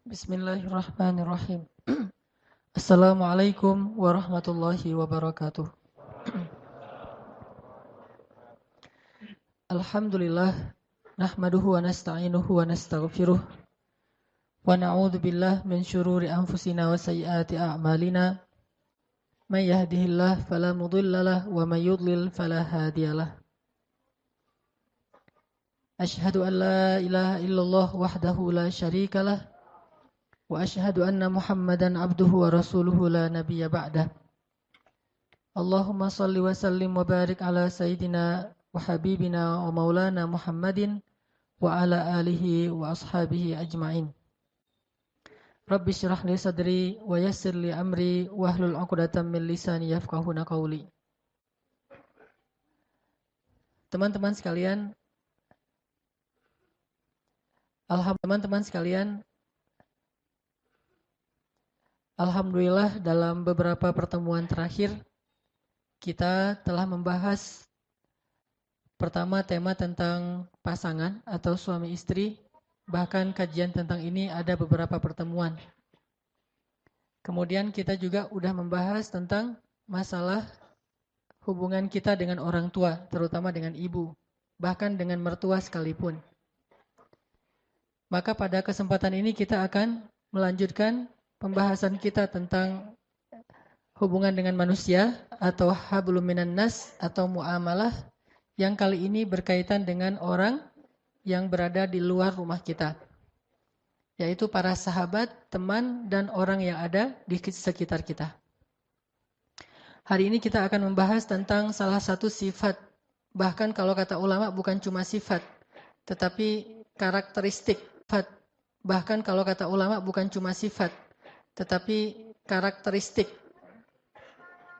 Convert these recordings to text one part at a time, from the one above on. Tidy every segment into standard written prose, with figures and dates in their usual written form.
Bismillahirrahmanirrahim. Assalamualaikum warahmatullahi wabarakatuh. Alhamdulillah, nahmaduhu wa nasta'inuhu wa nastaghfiruh wa na'udzu billah min syururi anfusina wa sayyiati a'malina. May yahdihillahu fala mudhillalah wa may yudlil fala hadiyalah. Asyhadu an la ilaha illallah wahdahu la syarikalah wa asyhadu anna Muhammadan abduhu wa rasuluhu la nabiyya ba'dah. Allahumma salli wa sallim wa barik ala sayyidina wa habibina wa maulana Muhammadin wa ala alihi wa ashabihi ajma'in. Rabbi syrah li sadri wa yassir li amri wa hlul 'uqdatam min lisani yafqahuna qawli. Teman-teman sekalian, alhamdulillah dalam beberapa pertemuan terakhir kita telah membahas pertama tema tentang pasangan atau suami istri, bahkan kajian tentang ini ada beberapa pertemuan. Kemudian kita juga sudah membahas tentang masalah hubungan kita dengan orang tua, terutama dengan ibu, bahkan dengan mertua sekalipun. Maka pada kesempatan ini kita akan melanjutkan pembahasan kita tentang hubungan dengan manusia atau hablum minan nas atau muamalah yang kali ini berkaitan dengan orang yang berada di luar rumah kita, yaitu para sahabat, teman, dan orang yang ada di sekitar kita. Hari ini kita akan membahas tentang salah satu sifat, bahkan kalau kata ulama bukan cuma sifat, tetapi karakteristik. Bahkan kalau kata ulama bukan cuma sifat, tetapi karakteristik.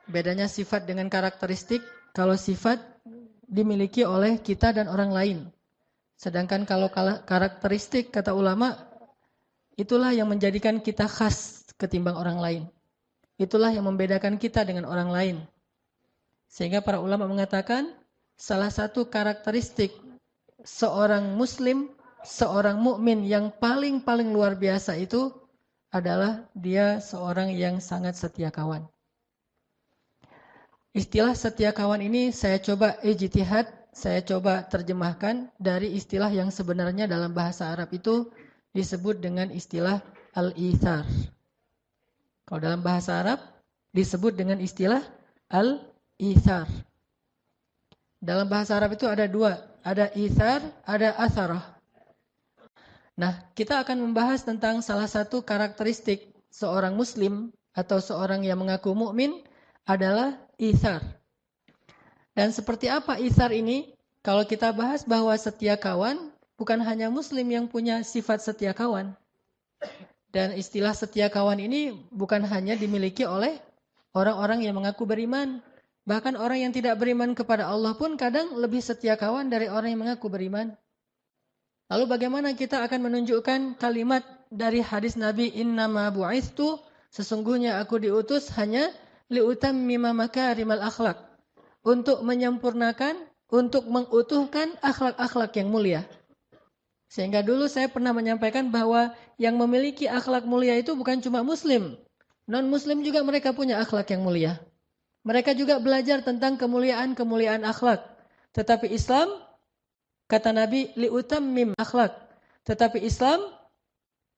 Bedanya sifat dengan karakteristik, kalau sifat dimiliki oleh kita dan orang lain. Sedangkan kalau karakteristik, kata ulama, itulah yang menjadikan kita khas ketimbang orang lain. Itulah yang membedakan kita dengan orang lain. Sehingga para ulama mengatakan, salah satu karakteristik seorang muslim, seorang mukmin yang paling luar biasa itu adalah dia seorang yang sangat setia kawan. Istilah setia kawan ini saya coba ijtihad, saya coba terjemahkan dari istilah yang sebenarnya dalam bahasa Arab itu disebut dengan istilah al-ithar. Kalau dalam bahasa Arab disebut dengan istilah al-ithar. Dalam bahasa Arab itu ada dua, ada ithar, ada atharah. Nah, kita akan membahas tentang salah satu karakteristik seorang muslim atau seorang yang mengaku mukmin adalah ithar. Dan seperti apa ithar ini? Kalau kita bahas bahwa setia kawan, bukan hanya muslim yang punya sifat setia kawan. Dan istilah setia kawan ini bukan hanya dimiliki oleh orang-orang yang mengaku beriman. Bahkan orang yang tidak beriman kepada Allah pun kadang lebih setia kawan dari orang yang mengaku beriman. Lalu bagaimana kita akan menunjukkan kalimat dari hadis Nabi, innama bu'itsu, sesungguhnya aku diutus hanya liutammima makarimal akhlak, untuk menyempurnakan, untuk mengutuhkan akhlak-akhlak yang mulia. Sehingga dulu saya pernah menyampaikan bahwa yang memiliki akhlak mulia itu bukan cuma muslim, non-muslim juga mereka punya akhlak yang mulia. Mereka juga belajar tentang kemuliaan akhlak. Tetapi Islam, kata Nabi, liutammim akhlak. Tetapi Islam,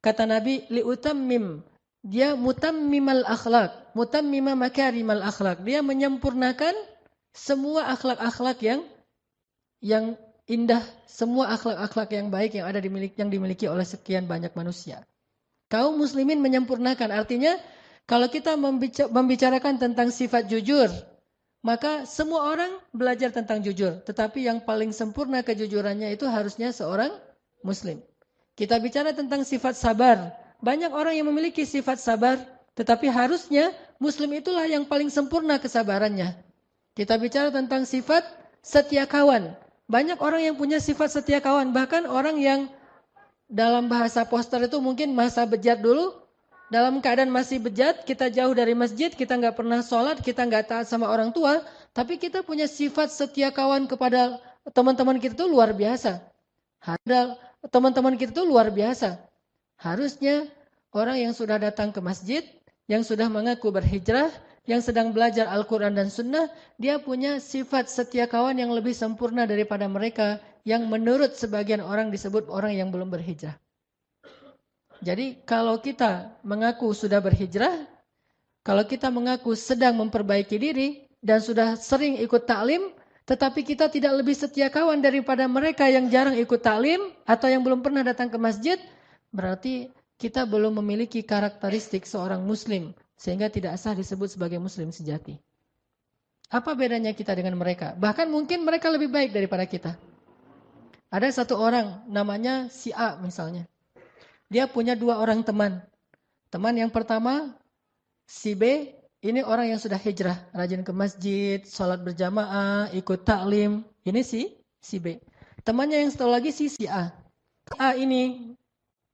kata Nabi, liutammim. Dia mutammimal akhlak. Mutammima makarimal akhlak. Dia menyempurnakan semua akhlak-akhlak yang indah. Semua akhlak-akhlak yang baik yang dimiliki oleh sekian banyak manusia. Kaum muslimin menyempurnakan. Artinya, kalau kita membicarakan tentang sifat jujur, maka semua orang belajar tentang jujur. Tetapi yang paling sempurna kejujurannya itu harusnya seorang muslim. Kita bicara tentang sifat sabar. Banyak orang yang memiliki sifat sabar. Tetapi harusnya muslim itulah yang paling sempurna kesabarannya. Kita bicara tentang sifat setia kawan. Banyak orang yang punya sifat setia kawan. Bahkan orang yang dalam bahasa poster itu mungkin masa bejat dulu. Dalam keadaan masih bejat, kita jauh dari masjid, kita nggak pernah sholat, kita nggak taat sama orang tua, tapi kita punya sifat setia kawan kepada teman-teman kita itu luar biasa. Teman-teman kita itu luar biasa. Harusnya orang yang sudah datang ke masjid, yang sudah mengaku berhijrah, yang sedang belajar Al-Quran dan Sunnah, dia punya sifat setia kawan yang lebih sempurna daripada mereka yang menurut sebagian orang disebut orang yang belum berhijrah. Jadi kalau kita mengaku sudah berhijrah, kalau kita mengaku sedang memperbaiki diri dan sudah sering ikut taklim, tetapi kita tidak lebih setia kawan daripada mereka yang jarang ikut taklim atau yang belum pernah datang ke masjid, berarti kita belum memiliki karakteristik seorang muslim sehingga tidak sah disebut sebagai muslim sejati. Apa bedanya kita dengan mereka? Bahkan mungkin mereka lebih baik daripada kita. Ada satu orang namanya si A misalnya. Dia punya 2 orang teman. Teman yang pertama, si B, ini orang yang sudah hijrah. Rajin ke masjid, sholat berjamaah, ikut taklim. Ini si B. Temannya yang satu lagi si A. A ini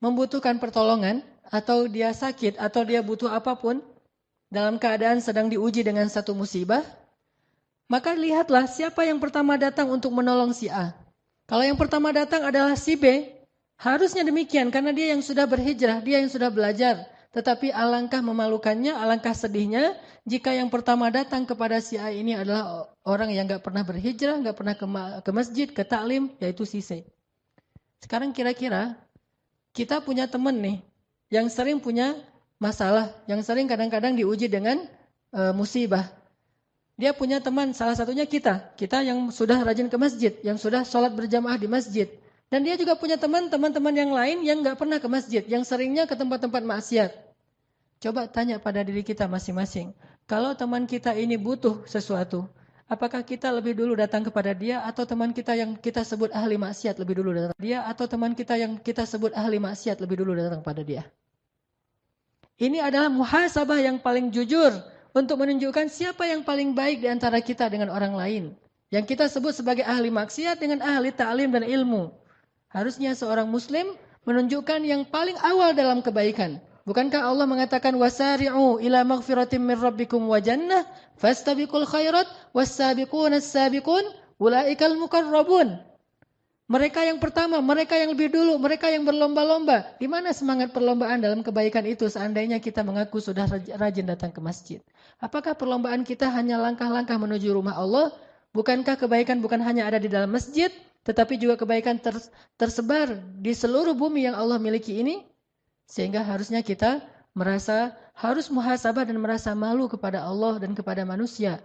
membutuhkan pertolongan, atau dia sakit, atau dia butuh apapun, dalam keadaan sedang diuji dengan satu musibah, maka lihatlah siapa yang pertama datang untuk menolong si A. Kalau yang pertama datang adalah si B, harusnya demikian, karena dia yang sudah berhijrah, dia yang sudah belajar. Tetapi alangkah memalukannya, alangkah sedihnya, jika yang pertama datang kepada si A ini adalah orang yang gak pernah berhijrah, gak pernah ke masjid, ke taklim, yaitu si C. Sekarang kira-kira, kita punya teman nih, yang sering punya masalah, yang sering kadang-kadang diuji dengan musibah. Dia punya teman, salah satunya kita yang sudah rajin ke masjid, yang sudah sholat berjamaah di masjid. Dan dia juga punya teman-teman yang lain yang gak pernah ke masjid, yang seringnya ke tempat-tempat maksiat. Coba tanya pada diri kita masing-masing, kalau teman kita ini butuh sesuatu, apakah kita lebih dulu datang kepada dia, atau teman kita yang kita sebut ahli maksiat lebih dulu datang kepada dia, atau teman kita yang kita sebut ahli maksiat lebih dulu datang kepada dia? Ini adalah muhasabah yang paling jujur, untuk menunjukkan siapa yang paling baik di antara kita dengan orang lain. Yang kita sebut sebagai ahli maksiat dengan ahli ta'lim dan ilmu. Harusnya seorang muslim menunjukkan yang paling awal dalam kebaikan. Bukankah Allah mengatakan wasari'u ila maghfiratin min rabbikum wa jannah fastabiqul khairat was-sabiquna as-sabiqun ulaikal muqarrabun. Mereka yang pertama, mereka yang lebih dulu, mereka yang berlomba-lomba. Di mana semangat perlombaan dalam kebaikan itu seandainya kita mengaku sudah rajin datang ke masjid? Apakah perlombaan kita hanya langkah-langkah menuju rumah Allah? Bukankah kebaikan bukan hanya ada di dalam masjid, tetapi juga kebaikan tersebar di seluruh bumi yang Allah miliki ini? Sehingga harusnya kita merasa harus muhasabah dan merasa malu kepada Allah dan kepada manusia.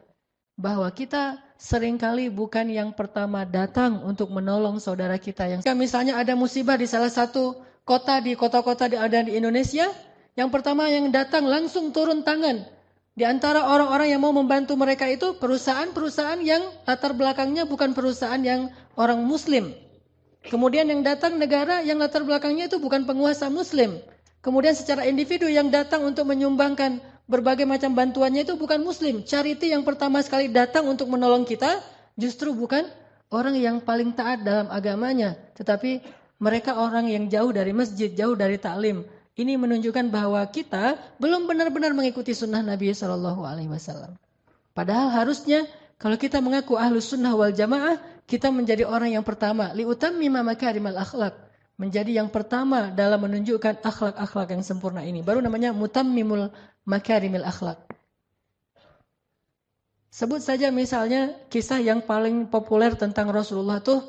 Bahwa kita seringkali bukan yang pertama datang untuk menolong saudara kita. Yang misalnya ada musibah di salah satu kota, di kota-kota ada di Indonesia, yang pertama yang datang langsung turun tangan. Di antara orang-orang yang mau membantu mereka itu perusahaan-perusahaan yang latar belakangnya bukan perusahaan yang orang muslim. Kemudian yang datang negara yang latar belakangnya itu bukan penguasa muslim. Kemudian secara individu yang datang untuk menyumbangkan berbagai macam bantuannya itu bukan muslim. Charity yang pertama sekali datang untuk menolong kita justru bukan orang yang paling taat dalam agamanya, tetapi mereka orang yang jauh dari masjid, jauh dari taklim. Ini menunjukkan bahwa kita belum benar-benar mengikuti sunnah Nabi SAW. Padahal harusnya kalau kita mengaku ahlus sunnah wal jamaah, kita menjadi orang yang pertama liutammima makarimal akhlak, menjadi yang pertama dalam menunjukkan akhlak-akhlak yang sempurna ini. Baru namanya mutammimul makarimil akhlak. Sebut saja misalnya kisah yang paling populer tentang Rasulullah tuh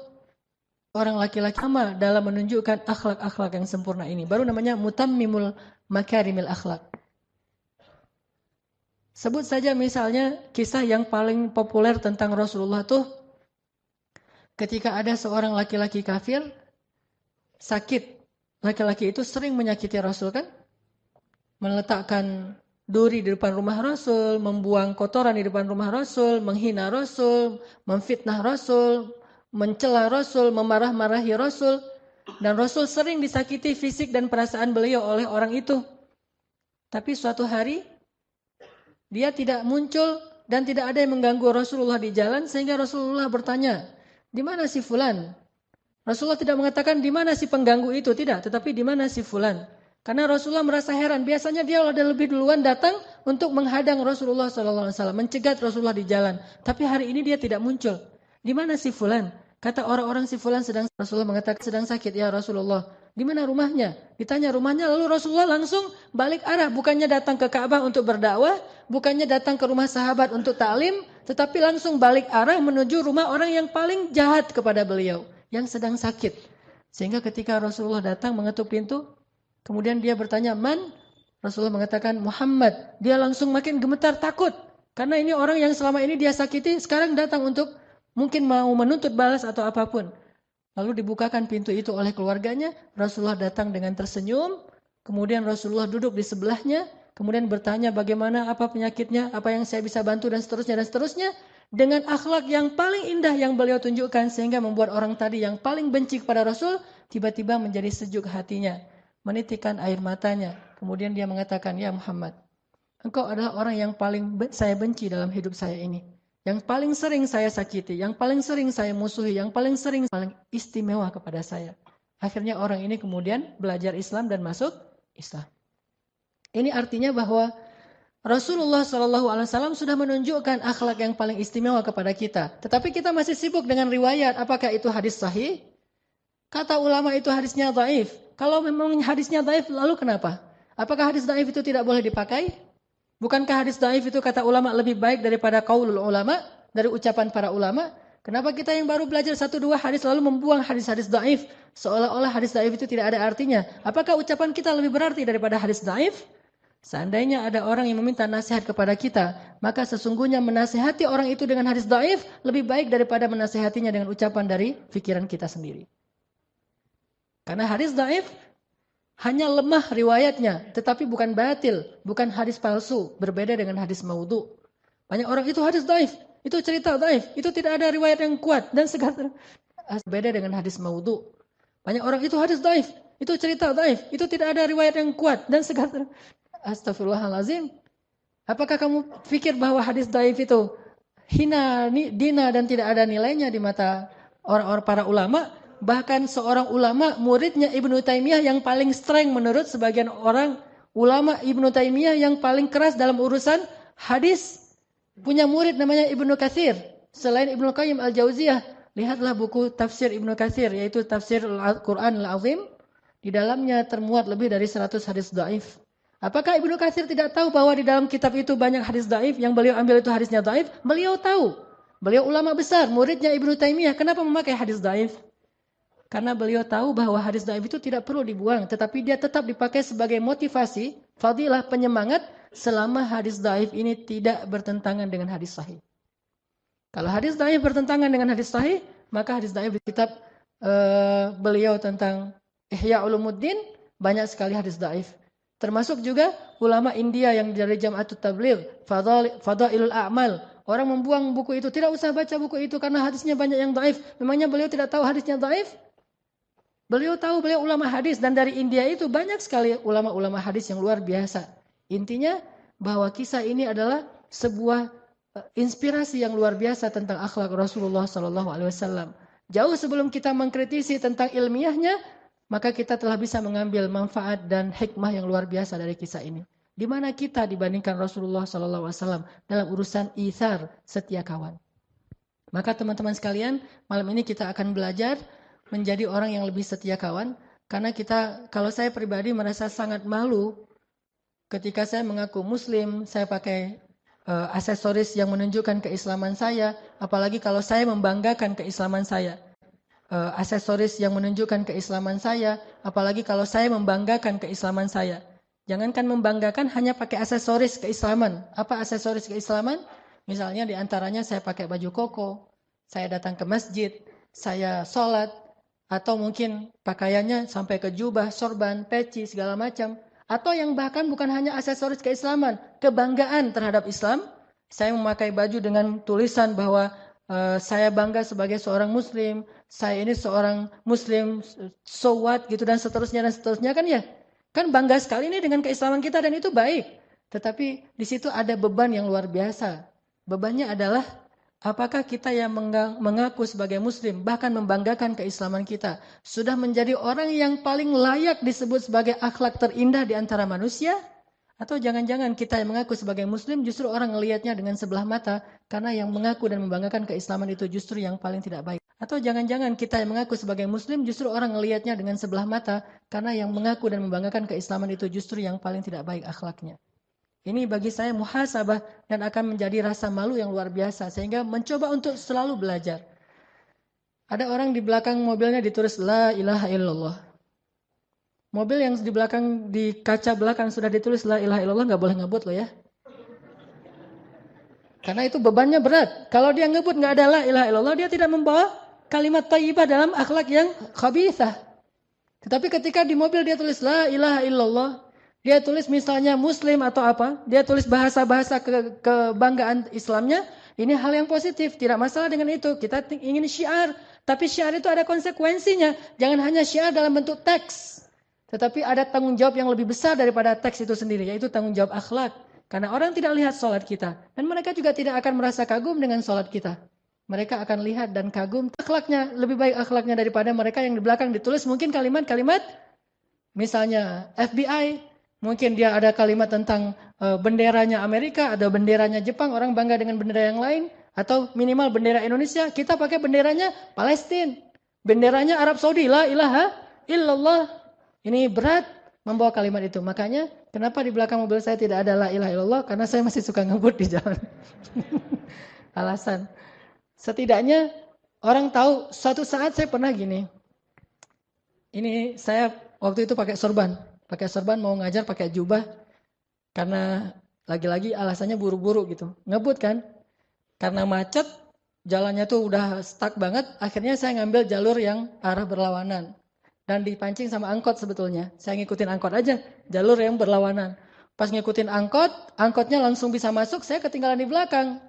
orang laki-laki sama dalam menunjukkan akhlak-akhlak yang sempurna ini. Baru namanya mutammimul makarimil akhlak. Sebut saja misalnya kisah yang paling populer tentang Rasulullah tuh ketika ada seorang laki-laki kafir sakit. Laki-laki itu sering menyakiti Rasul kan? Meletakkan duri di depan rumah Rasul, membuang kotoran di depan rumah Rasul, menghina Rasul, memfitnah Rasul, mencela Rasul, memarah-marahi Rasul. Dan Rasul sering disakiti fisik dan perasaan beliau oleh orang itu. Tapi suatu hari, dia tidak muncul dan tidak ada yang mengganggu Rasulullah di jalan, sehingga Rasulullah bertanya, di mana si fulan? Rasulullah tidak mengatakan di mana si pengganggu itu, tidak, tetapi di mana si fulan. Karena Rasulullah merasa heran, biasanya dia udah lebih duluan datang untuk menghadang Rasulullah SAW, mencegat Rasulullah di jalan. Tapi hari ini dia tidak muncul. Di mana si fulan? Kata orang-orang si fulan Rasulullah mengatakan sedang sakit ya Rasulullah. Di mana rumahnya? Ditanya rumahnya, lalu Rasulullah langsung balik arah. Bukannya datang ke Ka'bah untuk berdakwah, bukannya datang ke rumah sahabat untuk taklim, tetapi langsung balik arah menuju rumah orang yang paling jahat kepada beliau, yang sedang sakit. Sehingga ketika Rasulullah datang mengetuk pintu, kemudian dia bertanya, "Man?" Rasulullah mengatakan, "Muhammad." Dia langsung makin gemetar, takut. Karena ini orang yang selama ini dia sakiti, sekarang datang untuk mungkin mau menuntut balas atau apapun. Lalu dibukakan pintu itu oleh keluarganya, Rasulullah datang dengan tersenyum, kemudian Rasulullah duduk di sebelahnya, kemudian bertanya bagaimana, apa penyakitnya, apa yang saya bisa bantu dan seterusnya, dengan akhlak yang paling indah yang beliau tunjukkan, sehingga membuat orang tadi yang paling benci kepada Rasul, tiba-tiba menjadi sejuk hatinya, menitikkan air matanya, kemudian dia mengatakan, "Ya Muhammad, engkau adalah orang yang paling saya benci dalam hidup saya ini. Yang paling sering saya sakiti, yang paling sering saya musuhi, yang paling istimewa kepada saya." Akhirnya orang ini kemudian belajar Islam dan masuk Islam. Ini artinya bahwa Rasulullah SAW sudah menunjukkan akhlak yang paling istimewa kepada kita. Tetapi kita masih sibuk dengan riwayat, apakah itu hadis sahih? Kata ulama itu hadisnya dhaif. Kalau memang hadisnya dhaif, lalu kenapa? Apakah hadis dhaif itu tidak boleh dipakai? Bukankah hadis dhaif itu kata ulama lebih baik daripada qaulul ulama, dari ucapan para ulama? Kenapa kita yang baru belajar 1-2 hadis lalu membuang hadis-hadis dhaif? Seolah-olah hadis dhaif itu tidak ada artinya. Apakah ucapan kita lebih berarti daripada hadis dhaif? Seandainya ada orang yang meminta nasihat kepada kita, maka sesungguhnya menasihati orang itu dengan hadis dhaif lebih baik daripada menasihatinya dengan ucapan dari pikiran kita sendiri. Karena hadis dhaif hanya lemah riwayatnya, tetapi bukan batil, bukan hadis palsu, berbeda dengan hadis maudhu. Banyak orang itu hadis dhaif, itu cerita dhaif, itu tidak ada riwayat yang kuat dan segala berbeda dengan hadis maudhu. Banyak orang itu hadis dhaif, itu cerita dhaif, itu tidak ada riwayat yang kuat dan segala. Astagfirullahalazim. Apakah kamu pikir bahwa hadis dhaif itu hina, dina dan tidak ada nilainya di mata orang-orang para ulama? Bahkan seorang ulama, muridnya Ibnu Taimiyah yang paling streng menurut sebagian orang, ulama Ibnu Taimiyah yang paling keras dalam urusan hadis, punya murid namanya Ibnu Katsir. Selain Ibnu Qayyim Al-Jauziyah, lihatlah buku tafsir Ibnu Katsir, yaitu tafsir Al-Quran Al-Azim. Di dalamnya termuat lebih dari 100 hadis dhaif. Apakah Ibnu Katsir tidak tahu bahwa di dalam kitab itu banyak hadis dhaif, yang beliau ambil itu hadisnya dhaif? Beliau tahu. Beliau ulama besar, muridnya Ibnu Taimiyah. Kenapa memakai hadis dhaif? Karena beliau tahu bahwa hadis dhaif itu tidak perlu dibuang, tetapi dia tetap dipakai sebagai motivasi, fadilah, penyemangat, selama hadis dhaif ini tidak bertentangan dengan hadis sahih. Kalau hadis dhaif bertentangan dengan hadis sahih, maka hadis dhaif di kitab beliau tentang Ihya Ulumuddin, banyak sekali hadis dhaif. Termasuk juga ulama India yang dari Jam'atut Tabligh, Fadailul A'mal. Orang membuang buku itu, tidak usah baca buku itu karena hadisnya banyak yang dhaif. Memangnya beliau tidak tahu hadisnya dhaif? Beliau tahu, beliau ulama hadis, dan dari India itu banyak sekali ulama-ulama hadis yang luar biasa. Intinya bahwa kisah ini adalah sebuah inspirasi yang luar biasa tentang akhlak Rasulullah SAW. Jauh sebelum kita mengkritisi tentang ilmiahnya, maka kita telah bisa mengambil manfaat dan hikmah yang luar biasa dari kisah ini. Di mana kita dibandingkan Rasulullah SAW dalam urusan itsar, setia kawan. Maka teman-teman sekalian, malam ini kita akan belajar menjadi orang yang lebih setia kawan. Karena kalau saya pribadi merasa sangat malu ketika saya mengaku muslim, saya pakai aksesoris yang menunjukkan keislaman saya, apalagi kalau saya membanggakan keislaman saya. Aksesoris yang menunjukkan keislaman saya, apalagi kalau saya membanggakan keislaman saya. Jangankan membanggakan, hanya pakai aksesoris keislaman. Apa aksesoris keislaman? Misalnya diantaranya saya pakai baju koko, saya datang ke masjid, saya sholat, atau mungkin pakaiannya sampai ke jubah, sorban, peci, segala macam. Atau yang bahkan bukan hanya aksesoris keislaman, kebanggaan terhadap Islam. Saya memakai baju dengan tulisan bahwa saya bangga sebagai seorang muslim, saya ini seorang muslim, so what, gitu, dan seterusnya kan ya. Kan bangga sekali ini dengan keislaman kita dan itu baik. Tetapi di situ ada beban yang luar biasa. Bebannya adalah apakah kita yang mengaku sebagai muslim, bahkan membanggakan keislaman kita, sudah menjadi orang yang paling layak disebut sebagai akhlak terindah di antara manusia? Atau jangan-jangan kita yang mengaku sebagai muslim justru orang melihatnya dengan sebelah mata, karena yang mengaku dan membanggakan keislaman itu justru yang paling tidak baik. Atau jangan-jangan kita yang mengaku sebagai muslim justru orang ngelihatnya dengan sebelah mata karena yang mengaku dan membanggakan keislaman itu justru yang paling tidak baik akhlaknya. Ini bagi saya muhasabah dan akan menjadi rasa malu yang luar biasa sehingga mencoba untuk selalu belajar. Ada orang di belakang mobilnya ditulis La ilaha illallah. Mobil yang di belakang, di kaca belakang sudah ditulis La ilaha illallah, nggak boleh ngebut loh ya. Karena itu bebannya berat. Kalau dia ngebut nggak ada La ilaha illallah, dia tidak membawa kalimat thayyibah dalam akhlak yang khabithah. Tetapi ketika di mobil dia tulis La ilaha illallah, dia tulis misalnya muslim atau apa, dia tulis bahasa-bahasa kebanggaan Islamnya, ini hal yang positif, tidak masalah dengan itu. Kita ingin syiar, tapi syiar itu ada konsekuensinya. Jangan hanya syiar dalam bentuk teks, tetapi ada tanggung jawab yang lebih besar daripada teks itu sendiri, yaitu tanggung jawab akhlak. Karena orang tidak lihat sholat kita, dan mereka juga tidak akan merasa kagum dengan sholat kita. Mereka akan lihat dan kagum akhlaknya, lebih baik akhlaknya daripada mereka yang di belakang ditulis mungkin kalimat-kalimat, misalnya FBI, mungkin dia ada kalimat tentang benderanya Amerika, ada benderanya Jepang, orang bangga dengan bendera yang lain, atau minimal bendera Indonesia, kita pakai benderanya Palestina, benderanya Arab Saudi, La ilaha illallah. Ini berat membawa kalimat itu. Makanya kenapa di belakang mobil saya tidak ada La ilaha illallah? Karena saya masih suka ngebut di jalan. Alasan. Setidaknya orang tahu suatu saat saya pernah gini. Ini saya waktu itu pakai sorban. Pakai sorban mau ngajar pakai jubah. Karena lagi-lagi alasannya buru-buru gitu. Ngebut kan. Karena macet, jalannya tuh udah stuck banget. Akhirnya saya ngambil jalur yang arah berlawanan. Dan dipancing sama angkot sebetulnya. Saya ngikutin angkot aja, jalur yang berlawanan. Pas ngikutin angkot, angkotnya langsung bisa masuk, saya ketinggalan di belakang.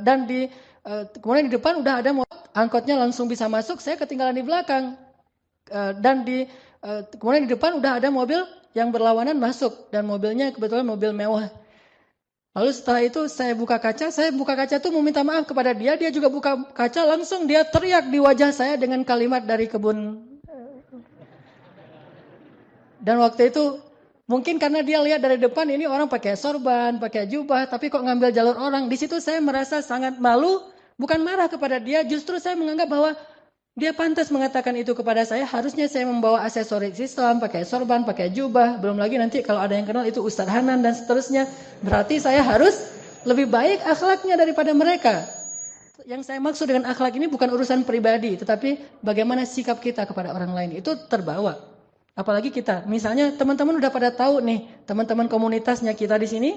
Dan kemudian di depan udah ada mobil, angkotnya langsung bisa masuk, saya ketinggalan di belakang. Dan kemudian di depan udah ada mobil yang berlawanan masuk. Dan mobilnya kebetulan mobil mewah. Lalu setelah itu saya buka kaca tuh mau minta maaf kepada dia, dia juga buka kaca, langsung dia teriak di wajah saya dengan kalimat dari kebun. Dan waktu itu mungkin karena dia lihat dari depan ini orang pakai sorban, pakai jubah, tapi kok ngambil jalur orang. Di situ saya merasa sangat malu, bukan marah kepada dia, justru saya menganggap bahwa dia pantas mengatakan itu kepada saya. Harusnya saya membawa aksesoris Islam, pakai sorban, pakai jubah. Belum lagi nanti kalau ada yang kenal itu Ustadz Hanan dan seterusnya. Berarti saya harus lebih baik akhlaknya daripada mereka. Yang saya maksud dengan akhlak ini bukan urusan pribadi, tetapi bagaimana sikap kita kepada orang lain. Itu terbawa. Apalagi kita, misalnya teman-teman udah pada tahu nih, teman-teman komunitasnya kita di sini,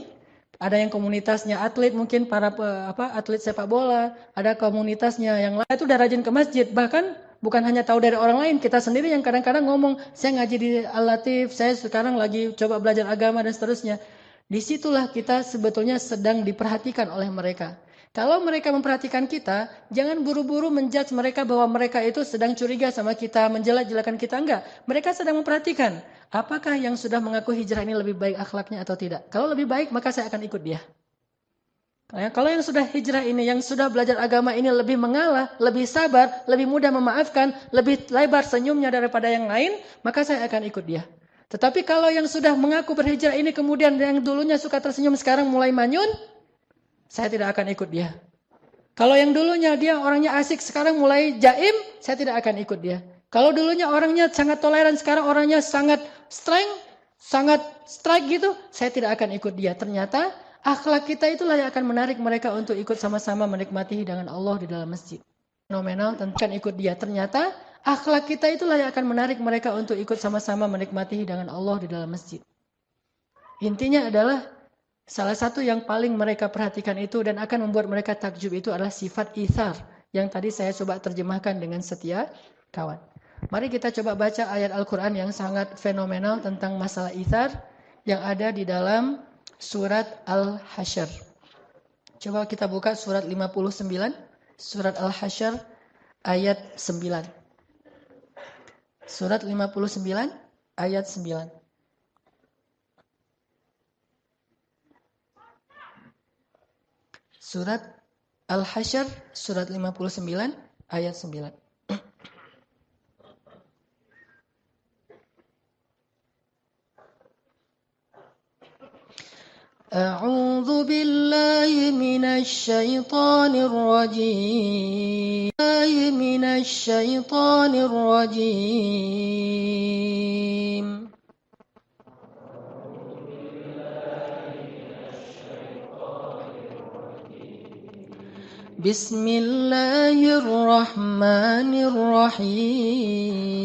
ada yang komunitasnya atlet, mungkin para atlet sepak bola, ada komunitasnya yang lain itu udah rajin ke masjid, bahkan bukan hanya tahu dari orang lain, kita sendiri yang kadang-kadang ngomong, saya ngaji di Al-Latif, saya sekarang lagi coba belajar agama dan seterusnya. Disitulah kita sebetulnya sedang diperhatikan oleh mereka. Kalau mereka memperhatikan kita, jangan buru-buru menjudge mereka bahwa mereka itu sedang curiga sama kita, menjelek-jelekan kita. Enggak, mereka sedang memperhatikan. Apakah yang sudah mengaku hijrah ini lebih baik akhlaknya atau tidak? Kalau lebih baik, maka saya akan ikut dia. Kalau yang sudah hijrah ini, yang sudah belajar agama ini lebih mengalah, lebih sabar, lebih mudah memaafkan, lebih lebar senyumnya daripada yang lain, maka saya akan ikut dia. Tetapi kalau yang sudah mengaku berhijrah ini kemudian yang dulunya suka tersenyum sekarang mulai manyun, saya tidak akan ikut dia. Kalau yang dulunya dia orangnya asik sekarang mulai jaim, saya tidak akan ikut dia. Kalau dulunya orangnya sangat toleran sekarang orangnya sangat strike gitu, saya tidak akan ikut dia. Ternyata akhlak kita itulah yang akan menarik mereka untuk ikut sama-sama menikmati hidangan Allah di dalam masjid. Fenomenal, tentu akan ikut dia. Ternyata akhlak kita itulah yang akan menarik mereka untuk ikut sama-sama menikmati hidangan Allah di dalam masjid. Intinya adalah salah satu yang paling mereka perhatikan itu dan akan membuat mereka takjub itu adalah sifat ithar. Yang tadi saya coba terjemahkan dengan setia kawan. Mari kita coba baca ayat Al-Quran yang sangat fenomenal tentang masalah ithar yang ada di dalam surat Al-Hasyr. Coba kita buka surat 59, surat Al-Hasyr ayat 9. Surat 59 ayat 9. Surat Al-Hasyr, surat 59, ayat 9. A'udzu billahi minasy syaithanir rajim. بالله من الشيطان الرجيم. بسم الله الرحمن الرحيم.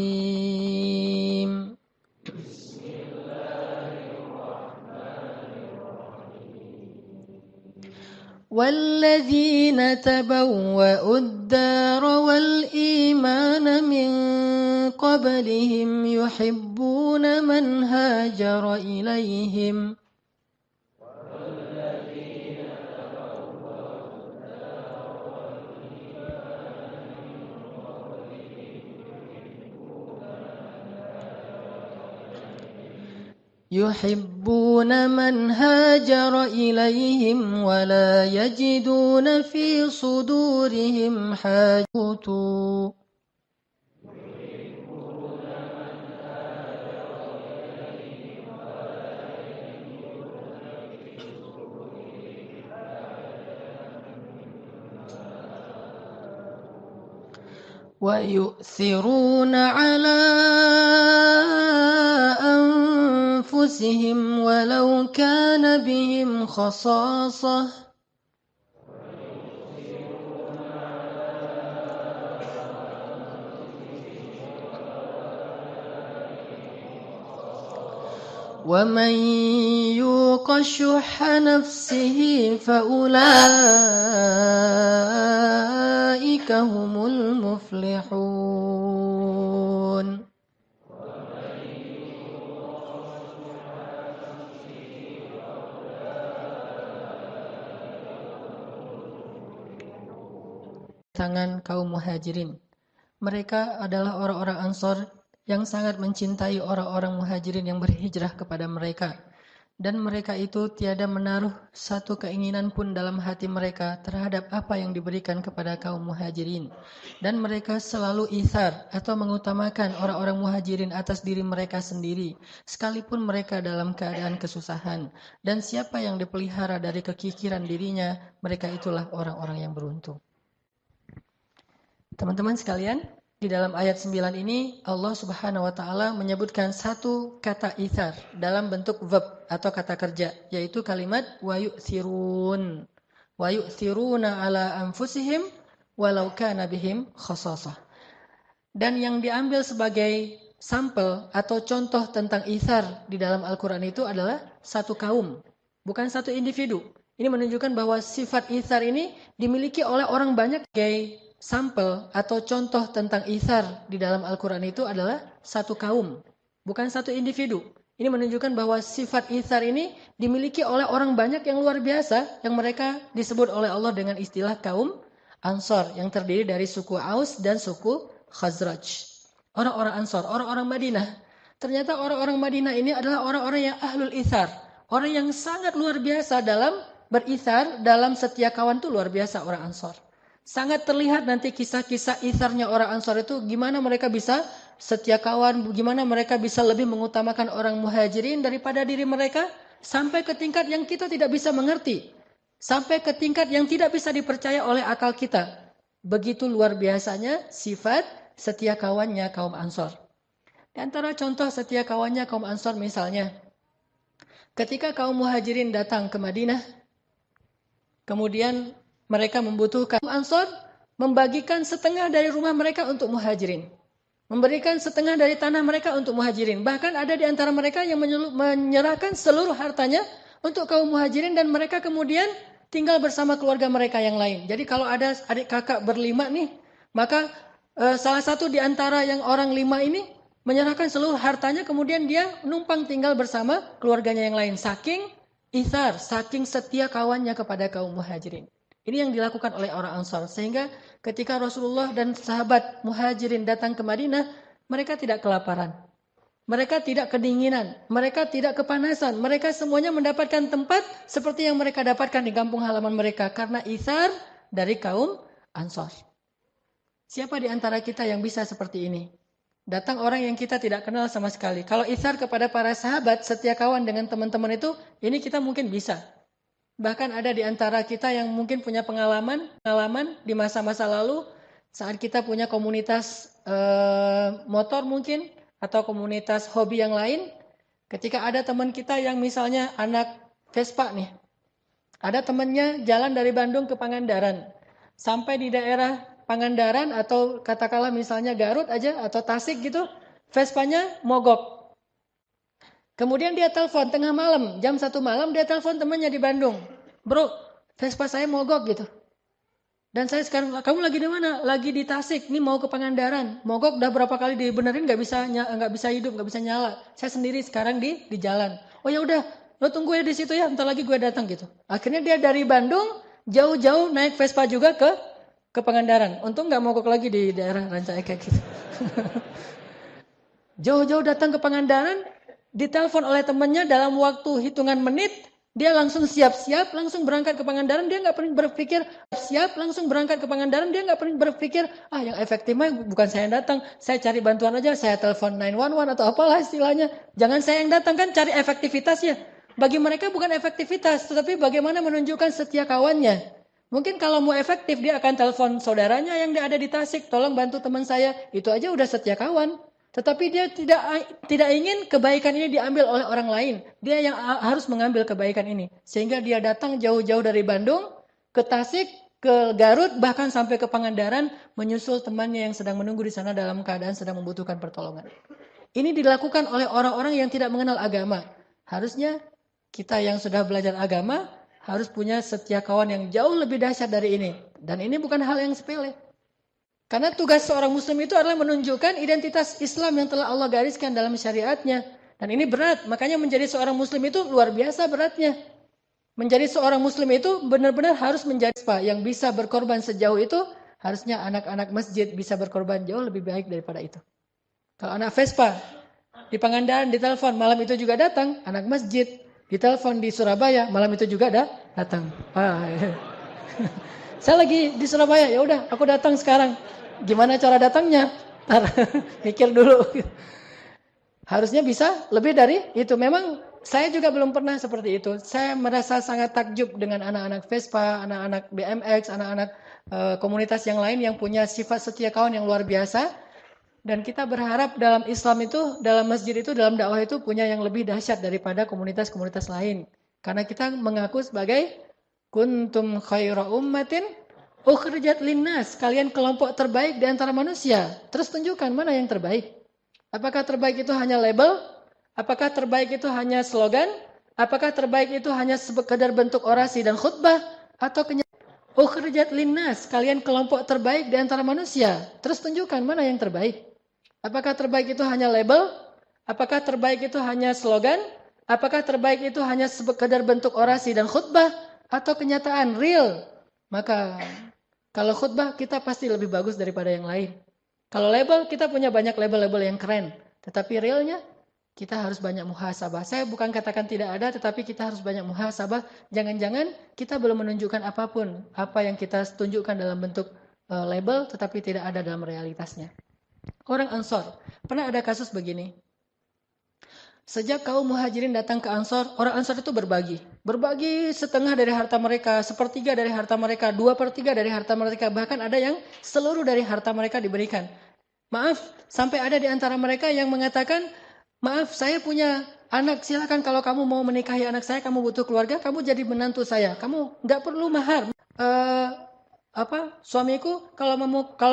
والذين تبوأوا الدار والإيمان من قبلهم يحبون من هاجر إليهم ولا يجدون في صدورهم حاجة ويؤثرون على أنفسهم ولو كان بهم خصاصة ومن يوق شح نفسه فأولئك هم المفلحون. Tangan kaum muhajirin. Mereka adalah orang-orang Ansor yang sangat mencintai orang-orang muhajirin yang berhijrah kepada mereka. Dan mereka itu tiada menaruh satu keinginan pun dalam hati mereka terhadap apa yang diberikan kepada kaum muhajirin. Dan mereka selalu ithar atau mengutamakan orang-orang muhajirin atas diri mereka sendiri, sekalipun mereka dalam keadaan kesusahan. Dan siapa yang dipelihara dari kekikiran dirinya, mereka itulah orang-orang yang beruntung. Teman-teman sekalian, di dalam ayat 9 ini Allah Subhanahu wa taala menyebutkan satu kata ithar dalam bentuk verb atau kata kerja, yaitu kalimat wa yu'thirun. Wa yu'thiruna ala anfusihim walau kana bihim khasasah. Dan yang diambil sebagai sampel atau contoh tentang ithar di dalam Al-Qur'an itu adalah satu kaum, bukan satu individu. Ini menunjukkan bahwa sifat ithar ini dimiliki oleh orang banyak. Sebagai sampel atau contoh tentang ithar di dalam Al-Quran itu adalah satu kaum, bukan satu individu. Ini menunjukkan bahwa sifat ithar ini dimiliki oleh orang banyak yang luar biasa, yang mereka disebut oleh Allah dengan istilah kaum Ansor, yang terdiri dari suku Aus dan suku Khazraj. Orang-orang Ansor, orang-orang Madinah. Ternyata orang-orang Madinah ini adalah orang-orang yang ahlul ithar, orang yang sangat luar biasa dalam berithar, dalam setia kawan itu luar biasa orang Ansor. Sangat terlihat nanti kisah-kisah itharnya orang Ansor itu, gimana mereka bisa setia kawan, gimana mereka bisa lebih mengutamakan orang muhajirin daripada diri mereka, sampai ke tingkat yang kita tidak bisa mengerti, sampai ke tingkat yang tidak bisa dipercaya oleh akal kita. Begitu luar biasanya sifat setia kawannya kaum Ansor. Di antara contoh setia kawannya kaum Ansor misalnya, ketika kaum muhajirin datang ke Madinah, kemudian mereka membutuhkan, Ansor membagikan setengah dari rumah mereka untuk muhajirin. Memberikan setengah dari tanah mereka untuk muhajirin. Bahkan ada di antara mereka yang menyerahkan seluruh hartanya untuk kaum muhajirin, dan mereka kemudian tinggal bersama keluarga mereka yang lain. Jadi kalau ada adik kakak berlima nih, maka salah satu di antara yang orang 5 ini menyerahkan seluruh hartanya, kemudian dia numpang tinggal bersama keluarganya yang lain. Saking ithar, saking setia kawannya kepada kaum muhajirin. Ini yang dilakukan oleh orang Ansar. Sehingga ketika Rasulullah dan sahabat muhajirin datang ke Madinah, mereka tidak kelaparan. Mereka tidak kedinginan. Mereka tidak kepanasan. Mereka semuanya mendapatkan tempat seperti yang mereka dapatkan di kampung halaman mereka. Karena ithar dari kaum Ansar. Siapa di antara kita yang bisa seperti ini? Datang orang yang kita tidak kenal sama sekali. Kalau ithar kepada para sahabat, setia kawan dengan teman-teman itu, ini kita mungkin bisa. Bahkan ada di antara kita yang mungkin punya pengalaman di masa-masa lalu, Saat kita punya komunitas motor mungkin, atau komunitas hobi yang lain, ketika ada teman kita yang misalnya anak Vespa nih, ada temannya jalan dari Bandung ke Pangandaran, sampai di daerah Pangandaran atau katakanlah misalnya Garut aja atau Tasik gitu, Vespanya mogok. Kemudian dia telepon tengah malam, jam 1 malam dia telepon temannya di Bandung. Bro, Vespa saya mogok gitu. Dan saya sekarang, kamu lagi di mana? Lagi di Tasik, ini mau ke Pangandaran. Mogok udah berapa kali dibenerin nggak bisa hidup, nggak bisa nyala. Saya sendiri sekarang di jalan. Oh ya udah, lo tunggu ya di situ ya, ntar lagi gue datang gitu. Akhirnya dia dari Bandung jauh-jauh naik Vespa juga ke Pangandaran. Untung nggak mogok lagi di daerah Ranca Ekek gitu. Jauh-jauh datang ke Pangandaran, ditelepon oleh temannya dalam waktu hitungan menit, dia langsung siap-siap, langsung berangkat ke Pangandaran. Dia nggak pernah berpikir yang efektif mah bukan saya yang datang, saya cari bantuan aja, saya telepon 911 atau apalah istilahnya. Jangan saya yang datang, kan cari efektivitasnya. Bagi mereka bukan efektivitas, tetapi bagaimana menunjukkan setia kawannya. Mungkin kalau mau efektif, dia akan telepon saudaranya yang ada di Tasik, tolong bantu teman saya. Itu aja udah setia kawan. Tetapi dia tidak ingin kebaikan ini diambil oleh orang lain. Dia yang harus mengambil kebaikan ini. Sehingga dia datang jauh-jauh dari Bandung ke Tasik, ke Garut, bahkan sampai ke Pangandaran, menyusul temannya yang sedang menunggu di sana dalam keadaan sedang membutuhkan pertolongan. Ini dilakukan oleh orang-orang yang tidak mengenal agama. Harusnya kita yang sudah belajar agama harus punya setia kawan yang jauh lebih dahsyat dari ini. Dan ini bukan hal yang sepele. Karena tugas seorang muslim itu adalah menunjukkan identitas Islam yang telah Allah gariskan dalam syariatnya. Dan ini berat, makanya menjadi seorang muslim itu luar biasa beratnya. Menjadi seorang muslim itu benar-benar harus menjadi yang bisa berkorban sejauh itu, harusnya anak-anak masjid bisa berkorban jauh lebih baik daripada itu. Kalau anak Vespa di Pangandaran ditelepon, malam itu juga datang, anak masjid ditelepon di Surabaya, malam itu juga datang. Saya lagi di Surabaya, ya udah aku datang sekarang. Gimana cara datangnya? Mikir dulu. Harusnya bisa lebih dari itu. Memang saya juga belum pernah seperti itu. Saya merasa sangat takjub dengan anak-anak Vespa, anak-anak BMX, anak-anak komunitas yang lain yang punya sifat setia kawan yang luar biasa. Dan kita berharap dalam Islam itu, dalam masjid itu, dalam dakwah itu punya yang lebih dahsyat daripada komunitas-komunitas lain. Karena kita mengaku sebagai kuntum khaira ummatin ukhrijat linnas, kalian kelompok terbaik di antara manusia. Terus tunjukkan mana yang terbaik. Apakah terbaik itu hanya label? Apakah terbaik itu hanya slogan? Apakah terbaik itu hanya sekedar bentuk orasi dan khutbah? Atau kenyataan? Ukhrijat linnas, kalian kelompok terbaik di antara manusia. Terus tunjukkan mana yang terbaik. Apakah terbaik itu hanya label? Apakah terbaik itu hanya slogan? Apakah terbaik itu hanya sekedar bentuk orasi dan khutbah? Atau kenyataan real? Maka kalau khutbah kita pasti lebih bagus daripada yang lain. Kalau label kita punya banyak label-label yang keren. Tetapi realnya kita harus banyak muhasabah. Saya bukan katakan tidak ada, tetapi kita harus banyak muhasabah. Jangan-jangan kita belum menunjukkan apapun. Apa yang kita tunjukkan dalam bentuk label tetapi tidak ada dalam realitasnya. Orang Ansor. Pernah ada kasus begini. Sejak kaum muhajirin datang ke Ansor, orang Ansor itu berbagi. Berbagi setengah dari harta mereka, sepertiga dari harta mereka, 2/3 dari harta mereka. Bahkan ada yang seluruh dari harta mereka diberikan. Maaf, sampai ada di antara mereka yang mengatakan, maaf saya punya anak, silakan kalau kamu mau menikahi anak saya, kamu butuh keluarga, kamu jadi menantu saya. Kamu nggak perlu mahar. Suamiku kalau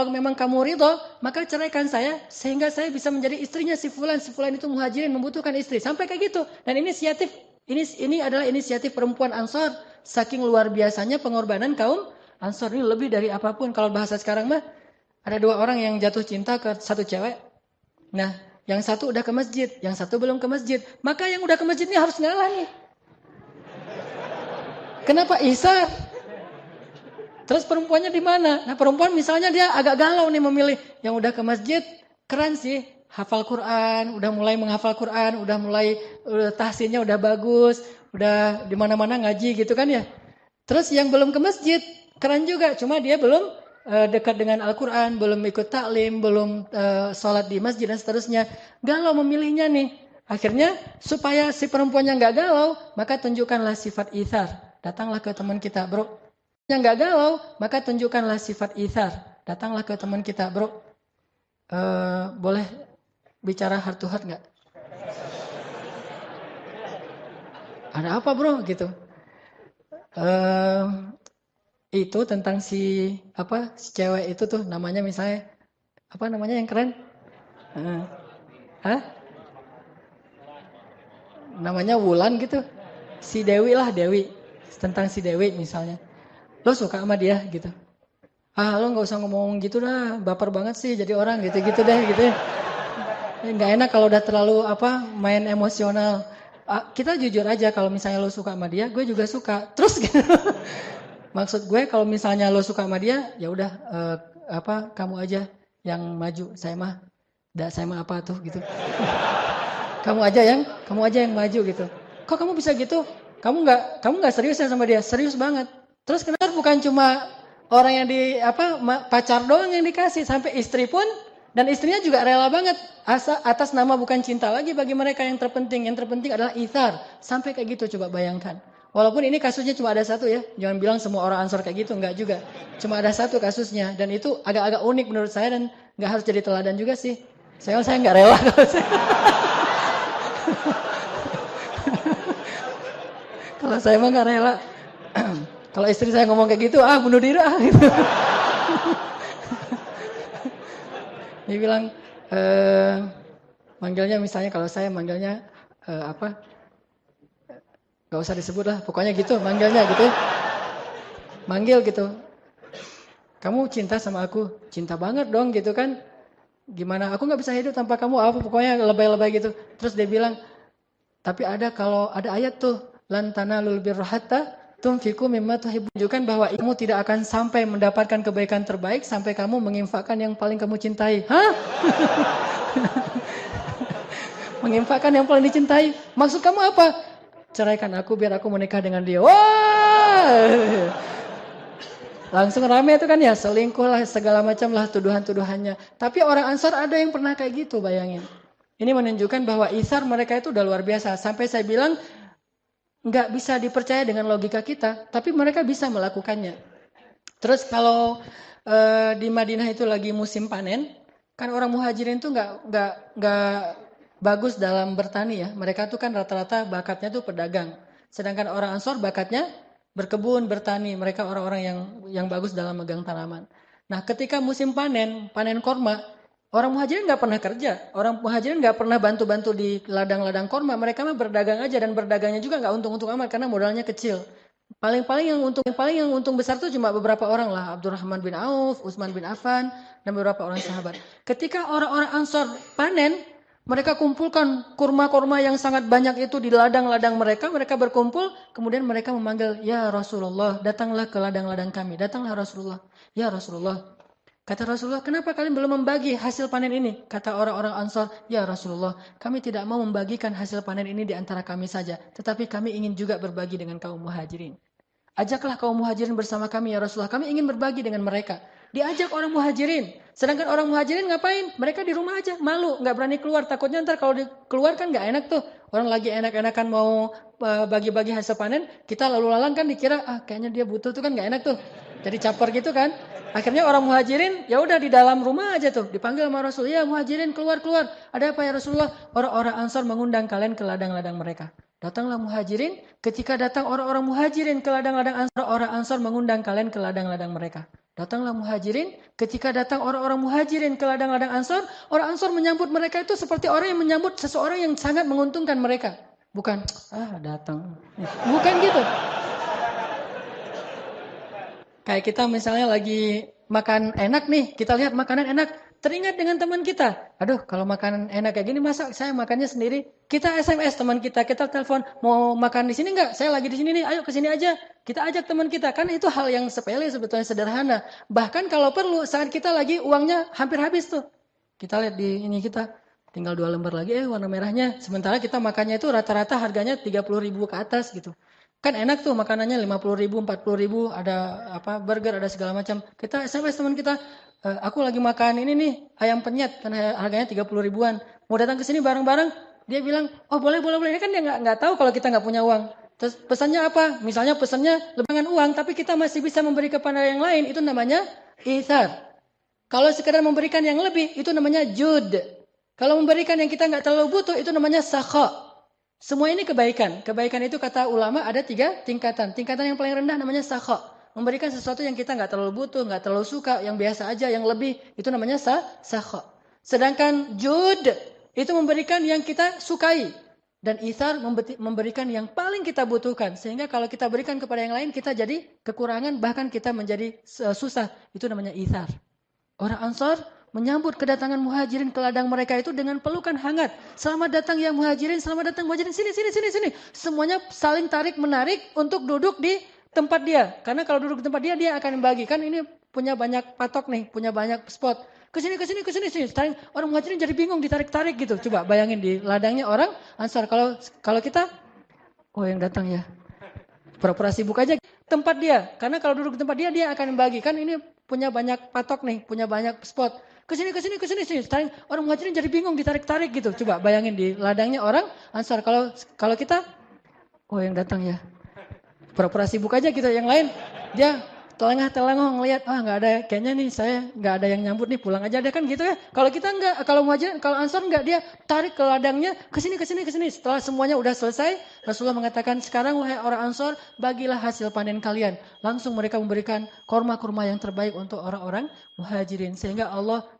memang kamu ridho, maka ceraikan saya sehingga saya bisa menjadi istrinya si fulan itu muhajirin membutuhkan istri, sampai kayak gitu. Dan ini adalah inisiatif perempuan Ansor. Saking luar biasanya pengorbanan kaum Ansor ini lebih dari apapun. Kalau bahasa sekarang mah ada 2 orang yang jatuh cinta ke satu cewek. Nah, yang satu udah ke masjid, yang satu belum ke masjid. Maka yang udah ke masjid ini harus ngalah nih. Kenapa Isa? Terus perempuannya di mana? Nah, perempuan misalnya dia agak galau nih memilih yang udah ke masjid, keren sih, hafal Quran, udah mulai menghafal Quran, udah tahsinnya udah bagus, udah di mana-mana ngaji gitu kan ya. Terus yang belum ke masjid, keren juga, cuma dia belum dekat dengan Al-Quran, belum ikut taklim, belum sholat di masjid dan seterusnya. Galau memilihnya nih. Akhirnya supaya si perempuannya nggak galau, maka tunjukkanlah sifat ithar. Datanglah ke teman kita, bro. Yang nggak galau, maka tunjukkanlah sifat ithar. Datanglah ke teman kita, bro. Boleh bicara heart to heart nggak? Ada apa bro? Gitu. Itu tentang si cewek itu tuh namanya misalnya apa namanya yang keren? Hah? Namanya Wulan gitu. Si Dewi lah, Dewi. Tentang si Dewi misalnya. Lo suka sama dia gitu. Lo gak usah ngomong gitu dah. Baper banget sih jadi orang gitu-gitu deh gitu. Gak enak kalau udah terlalu main emosional. Kita jujur aja kalau misalnya lo suka sama dia, gue juga suka. Terus gitu. Maksud gue kalau misalnya lo suka sama dia, ya udah kamu aja yang maju. Saya mah apa tuh gitu. Kamu aja yang maju gitu. Kok kamu bisa gitu? Kamu nggak serius ya sama dia? Serius banget. Terus kenapa bukan cuma orang yang pacar doang yang dikasih, sampai istri pun, dan istrinya juga rela banget atas nama bukan cinta lagi bagi mereka yang terpenting. Yang terpenting adalah ithar. Sampai kayak gitu, coba bayangkan. Walaupun ini kasusnya cuma ada satu ya. Jangan bilang semua orang Ansor kayak gitu, enggak juga. Cuma ada satu kasusnya, dan itu agak-agak unik menurut saya, dan nggak harus jadi teladan juga sih. Saya nggak rela kalau saya. Kalau saya mah nggak rela. Kalau istri saya ngomong kayak gitu, bunuh diri gitu. Dia bilang, manggilnya misalnya kalau saya manggilnya gak usah disebut lah, pokoknya gitu manggilnya gitu. Manggil gitu. Kamu cinta sama aku? Cinta banget dong gitu kan. Gimana? Aku gak bisa hidup tanpa kamu, pokoknya lebay-lebay gitu. Terus dia bilang, tapi kalau ada ayat tuh, lan tanalul birra hatta tunfiqu mimma tuhibbun, menunjukkan bahwa kamu tidak akan sampai mendapatkan kebaikan terbaik sampai kamu menginfakkan yang paling kamu cintai. Hah? Menginfakkan yang paling dicintai. Maksud kamu apa? Ceraikan aku biar aku menikah dengan dia. Wah! Langsung rame itu kan ya, selingkuh lah, segala macam lah tuduhan-tuduhannya. Tapi orang Ansar ada yang pernah kayak gitu, bayangin. Ini menunjukkan bahwa ithar mereka itu udah luar biasa. Sampai saya bilang, nggak bisa dipercaya dengan logika kita, tapi mereka bisa melakukannya. Terus kalau di Madinah itu lagi musim panen, kan orang muhajirin itu nggak bagus dalam bertani ya. Mereka tuh kan rata-rata bakatnya tuh pedagang. Sedangkan orang Ansor bakatnya berkebun, bertani. Mereka orang-orang yang bagus dalam megang tanaman. Nah, ketika musim panen korma, orang muhajirin nggak pernah kerja. Orang muhajirin nggak pernah bantu-bantu di ladang-ladang korma. Mereka mah berdagang aja, dan berdagangnya juga nggak untung-untung amat karena modalnya kecil. Paling yang untung besar tuh cuma beberapa orang lah. Abdurrahman bin Auf, Utsman bin Affan, dan beberapa orang sahabat. Ketika orang-orang Ansor panen, mereka kumpulkan kurma-kurma yang sangat banyak itu di ladang-ladang mereka. Mereka berkumpul, kemudian mereka memanggil, ya Rasulullah, datanglah ke ladang-ladang kami. Datanglah Rasulullah. Ya Rasulullah. Kata Rasulullah, kenapa kalian belum membagi hasil panen ini? Kata orang-orang Ansor, ya Rasulullah, kami tidak mau membagikan hasil panen ini di antara kami saja. Tetapi kami ingin juga berbagi dengan kaum muhajirin. Ajaklah kaum muhajirin bersama kami ya Rasulullah. Kami ingin berbagi dengan mereka. Diajak orang muhajirin. Sedangkan orang muhajirin ngapain? Mereka di rumah aja, malu, nggak berani keluar. Takutnya ntar kalau keluar kan nggak enak tuh. Orang lagi enak-enakan mau bagi-bagi hasil panen, kita lalu lalang kan dikira, kayaknya dia butuh tuh kan nggak enak tuh. Jadi caper gitu kan. Akhirnya orang muhajirin, ya udah di dalam rumah aja tuh. Dipanggil sama Rasul, ya muhajirin keluar. Ada apa ya Rasulullah? Orang-orang Ansor mengundang kalian ke ladang-ladang mereka. Datanglah muhajirin. Ketika datang orang-orang muhajirin ke ladang-ladang Ansor, orang Ansor mengundang kalian ke ladang-ladang mereka. Datanglah muhajirin. Ketika datang orang-orang muhajirin ke ladang-ladang Ansor, orang Ansor menyambut mereka itu seperti orang yang menyambut seseorang yang sangat menguntungkan mereka. Bukan, datang. Bukan gitu. Kayak kita misalnya lagi makan enak nih, kita lihat makanan enak, teringat dengan teman kita. Aduh, kalau makanan enak kayak gini masa saya makannya sendiri? Kita SMS teman kita telepon, mau makan di sini enggak? Saya lagi di sini nih, ayo ke sini aja. Kita ajak teman kita. Kan itu hal yang sepele sebetulnya, sederhana. Bahkan kalau perlu saat kita lagi uangnya hampir habis tuh. Kita lihat di ini kita tinggal 2 lembar lagi warna merahnya. Sementara kita makannya itu rata-rata harganya 30.000 ke atas gitu. Kan enak tuh makanannya 50.000, 40.000, ada burger, ada segala macam. Kita SMS teman kita, aku lagi makan ini nih, ayam penyet, kan harganya 30 ribuan. Mau datang ke sini bareng-bareng, dia bilang, oh boleh. Ini kan dia nggak tahu kalau kita nggak punya uang. Terus pesannya apa? Misalnya pesannya lebihan uang, tapi kita masih bisa memberi kepada yang lain. Itu namanya ithar. Kalau sekedar memberikan yang lebih, itu namanya jud. Kalau memberikan yang kita nggak terlalu butuh, itu namanya sakha. Semua ini kebaikan. Kebaikan itu kata ulama ada 3 tingkatan. Tingkatan yang paling rendah namanya sakha. Memberikan sesuatu yang kita nggak terlalu butuh, nggak terlalu suka, yang biasa aja, yang lebih, itu namanya sakha. Sedangkan jud, itu memberikan yang kita sukai. Dan ithar memberikan yang paling kita butuhkan. Sehingga kalau kita berikan kepada yang lain, kita jadi kekurangan, bahkan kita menjadi susah. Itu namanya ithar. Orang Ansar menyambut kedatangan muhajirin ke ladang mereka itu dengan pelukan hangat. Selamat datang ya muhajirin, selamat datang muhajirin, sini, sini, sini, sini. Semuanya saling tarik-menarik untuk duduk di tempat dia. Karena kalau duduk di tempat dia, dia akan membagikan ini punya banyak patok nih, punya banyak spot. Kesini, kesini, kesini, sini. Orang muhajirin jadi bingung ditarik-tarik gitu. Coba bayangin di ladangnya orang Ansar. Kalau kita, oh yang datang ya. Pura-pura sibuk aja tempat dia. Karena kalau duduk di tempat dia, dia akan membagikan ini punya banyak patok nih, punya banyak spot. Kesini, kesini, kesini, sini. Orang muhajirin jadi bingung ditarik-tarik gitu. Coba bayangin di ladangnya orang Ansar. Kalau kita, oh yang datang ya. Pura-pura sibuk aja gitu. Yang lain dia telengah-telengah ngelihat, nggak ada, kayaknya nih saya nggak ada yang nyambut nih, pulang aja deh kan gitu ya. Kalau kita nggak, kalau muhajirin, kalau Ansar nggak, dia tarik ke ladangnya, kesini, kesini, kesini. Setelah semuanya udah selesai, Rasulullah mengatakan, sekarang wahai orang Ansar, bagilah hasil panen kalian. Langsung mereka memberikan kurma-kurma yang terbaik untuk orang-orang muhajirin. Sehingga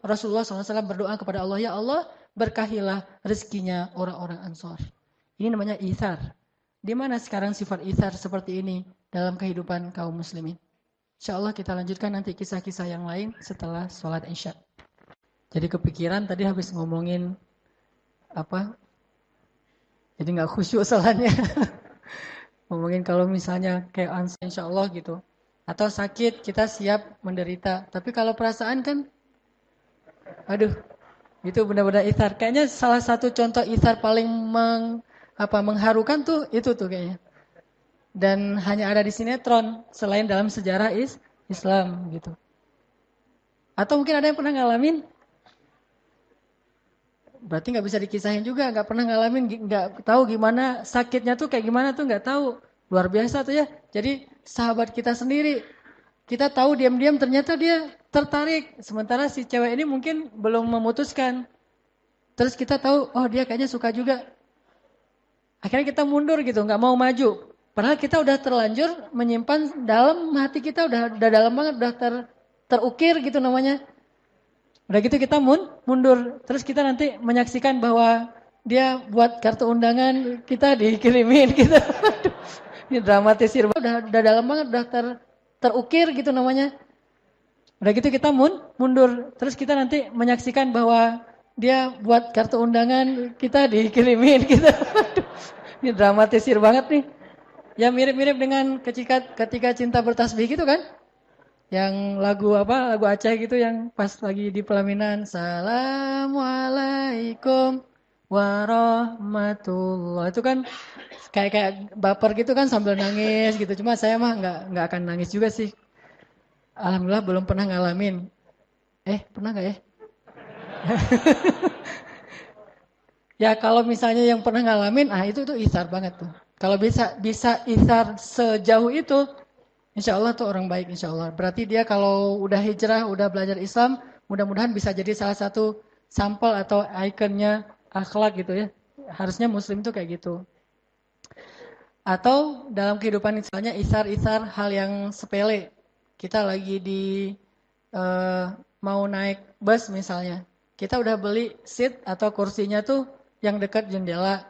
Rasulullah SAW berdoa kepada Allah, ya Allah, berkahilah rezekinya orang-orang Ansar. Ini namanya ithar. Di mana sekarang sifat ithar seperti ini dalam kehidupan kaum muslimin? InsyaAllah kita lanjutkan nanti kisah-kisah yang lain setelah sholat Isya. Jadi kepikiran tadi habis ngomongin apa? Jadi nggak khusyuk soalnya. Ngomongin kalau misalnya kayak Ansar InsyaAllah gitu. Atau sakit kita siap menderita. Tapi kalau perasaan kan, aduh, itu benar-benar ithar. Kayaknya salah satu contoh ithar paling mengharukan tuh itu tuh kayaknya. Dan hanya ada di sinetron selain dalam sejarah Islam gitu. Atau mungkin ada yang pernah ngalamin? Berarti nggak bisa dikisahin juga, nggak pernah ngalamin, nggak tahu gimana sakitnya tuh kayak gimana tuh nggak tahu. Luar biasa tuh ya. Jadi sahabat kita sendiri, kita tahu diam-diam ternyata dia tertarik. Sementara si cewek ini mungkin belum memutuskan. Terus kita tahu, oh dia kayaknya suka juga. Akhirnya kita mundur gitu, nggak mau maju. Padahal kita udah terlanjur menyimpan dalam hati kita, udah dalam banget, udah terukir gitu namanya. Udah gitu kita mundur. Terus kita nanti menyaksikan bahwa dia buat kartu undangan, kita dikirimin gitu. Ini dramatisir banget, udah dalam banget, udah terukir gitu namanya. Udah gitu kita mundur. Terus kita nanti menyaksikan bahwa dia buat kartu undangan, kita dikirimin gitu. Ini dramatisir banget nih. Ya mirip-mirip dengan ketika cinta bertasbih gitu kan. Yang lagu Aceh gitu yang pas lagi di pelaminan. Assalamualaikum warahmatullah. Itu kan kayak baper gitu kan sambil nangis gitu. Cuma saya mah nggak akan nangis juga sih. Alhamdulillah belum pernah ngalamin. Pernah nggak ya? Ya kalau misalnya yang pernah ngalamin, itu ithar banget tuh. Kalau bisa ithar sejauh itu, insya Allah tuh orang baik insya Allah. Berarti dia kalau udah hijrah, udah belajar Islam, mudah-mudahan bisa jadi salah satu sampel atau ikonnya akhlak gitu ya. Harusnya muslim tuh kayak gitu. Atau dalam kehidupan misalnya ithar hal yang sepele. Kita lagi mau naik bus misalnya. Kita udah beli seat atau kursinya tuh yang dekat jendela.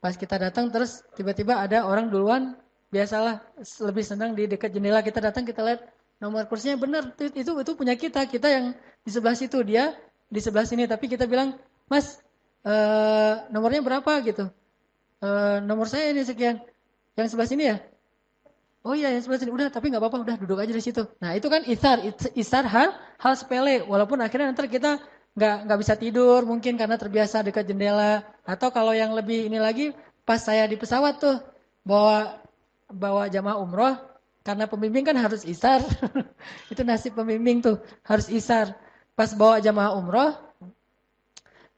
Pas kita datang terus tiba-tiba ada orang duluan, biasalah lebih senang di dekat jendela. Kita datang kita lihat nomor kursinya benar, itu punya kita yang di sebelah situ, dia di sebelah sini. Tapi kita bilang, Mas nomornya berapa gitu? Nomor saya ini sekian, yang sebelah sini ya? Oh iya yang sebelah sini, udah tapi nggak apa-apa, udah duduk aja di situ. Nah itu kan ithar hal sepele, walaupun akhirnya nanti kita nggak bisa tidur mungkin karena terbiasa dekat jendela. Atau kalau yang lebih ini lagi, pas saya di pesawat tuh bawa jamaah umroh, karena pembimbing kan harus isar. Itu nasib pembimbing tuh, harus isar. Pas bawa jamaah umroh,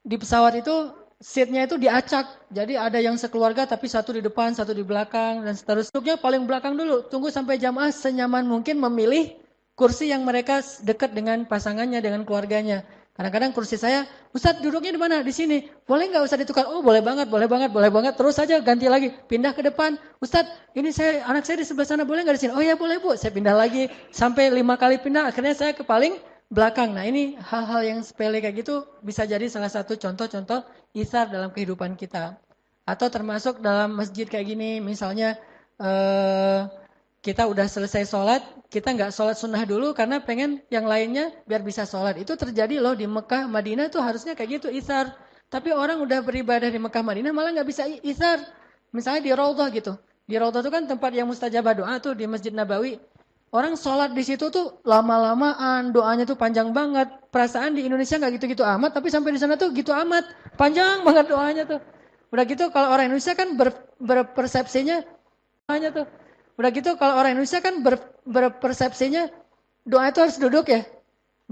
di pesawat itu seatnya itu diacak. Jadi ada yang sekeluarga tapi satu di depan, satu di belakang dan seterusnya. Paling belakang dulu, tunggu sampai jamaah senyaman mungkin memilih kursi yang mereka dekat dengan pasangannya, dengan keluarganya. Kadang-kadang kursi saya, Ustadz duduknya di mana? Di sini. Boleh nggak Ustadz ditukar? Oh boleh banget, boleh banget, boleh banget. Terus saja ganti lagi, pindah ke depan. Ustadz, ini anak saya di sebelah sana, boleh nggak di sini? Oh ya boleh Bu. Saya pindah lagi sampai 5 kali pindah. Akhirnya saya ke paling belakang. Nah ini hal-hal yang sepele kayak gitu bisa jadi salah satu contoh-contoh isar dalam kehidupan kita. Atau termasuk dalam masjid kayak gini, misalnya kita udah selesai sholat, kita nggak sholat sunnah dulu karena pengen yang lainnya biar bisa sholat. Itu terjadi loh di Mekah, Madinah tuh harusnya kayak gitu isar. Tapi orang udah beribadah di Mekah, Madinah malah nggak bisa isar. Misalnya di Raudhah gitu. Di Raudhah itu kan tempat yang mustajabah doa tuh di Masjid Nabawi. Orang sholat di situ tuh lama-lamaan, doanya tuh panjang banget. Perasaan di Indonesia nggak gitu-gitu amat, tapi sampai di sana tuh gitu amat. Panjang banget doanya tuh. Udah gitu kalau orang Indonesia kan berpersepsinya doanya tuh. Udah gitu kalau orang Indonesia kan berpersepsinya doa itu harus duduk ya.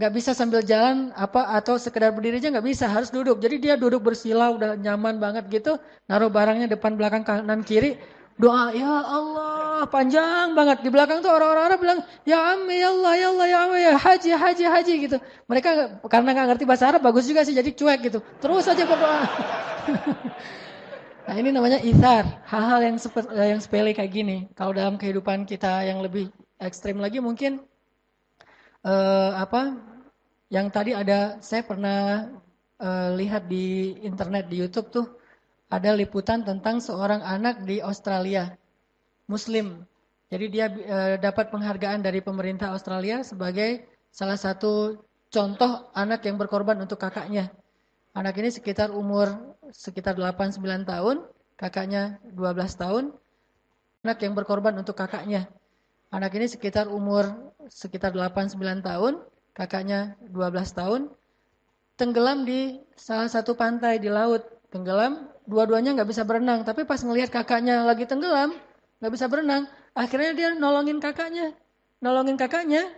Nggak bisa sambil jalan apa atau sekedar berdiri aja nggak bisa, harus duduk. Jadi dia duduk bersila udah nyaman banget gitu, naruh barangnya depan belakang kanan kiri, doa ya Allah panjang banget. Di belakang tuh orang-orang bilang ya Ammi ya Allah ya Allah ya Ammi ya Haji Haji Haji gitu. Mereka karena nggak ngerti bahasa Arab bagus juga sih jadi cuek gitu. Terus aja berdoa. Nah ini namanya ithar, hal-hal yang sepele kayak gini. Kalau dalam kehidupan kita yang lebih ekstrim lagi mungkin apa? Yang tadi ada saya pernah lihat di internet di YouTube tuh ada liputan tentang seorang anak di Australia, Muslim. Jadi dia dapat penghargaan dari pemerintah Australia sebagai salah satu contoh anak yang berkorban untuk kakaknya. Anak ini sekitar 8-9 tahun, kakaknya 12 tahun. Anak yang berkorban untuk kakaknya. Anak ini sekitar 8-9 tahun, kakaknya 12 tahun. Tenggelam di salah satu pantai di laut. Tenggelam, dua-duanya nggak bisa berenang. Tapi pas ngelihat kakaknya lagi tenggelam, nggak bisa berenang. Akhirnya dia nolongin kakaknya. Nolongin kakaknya,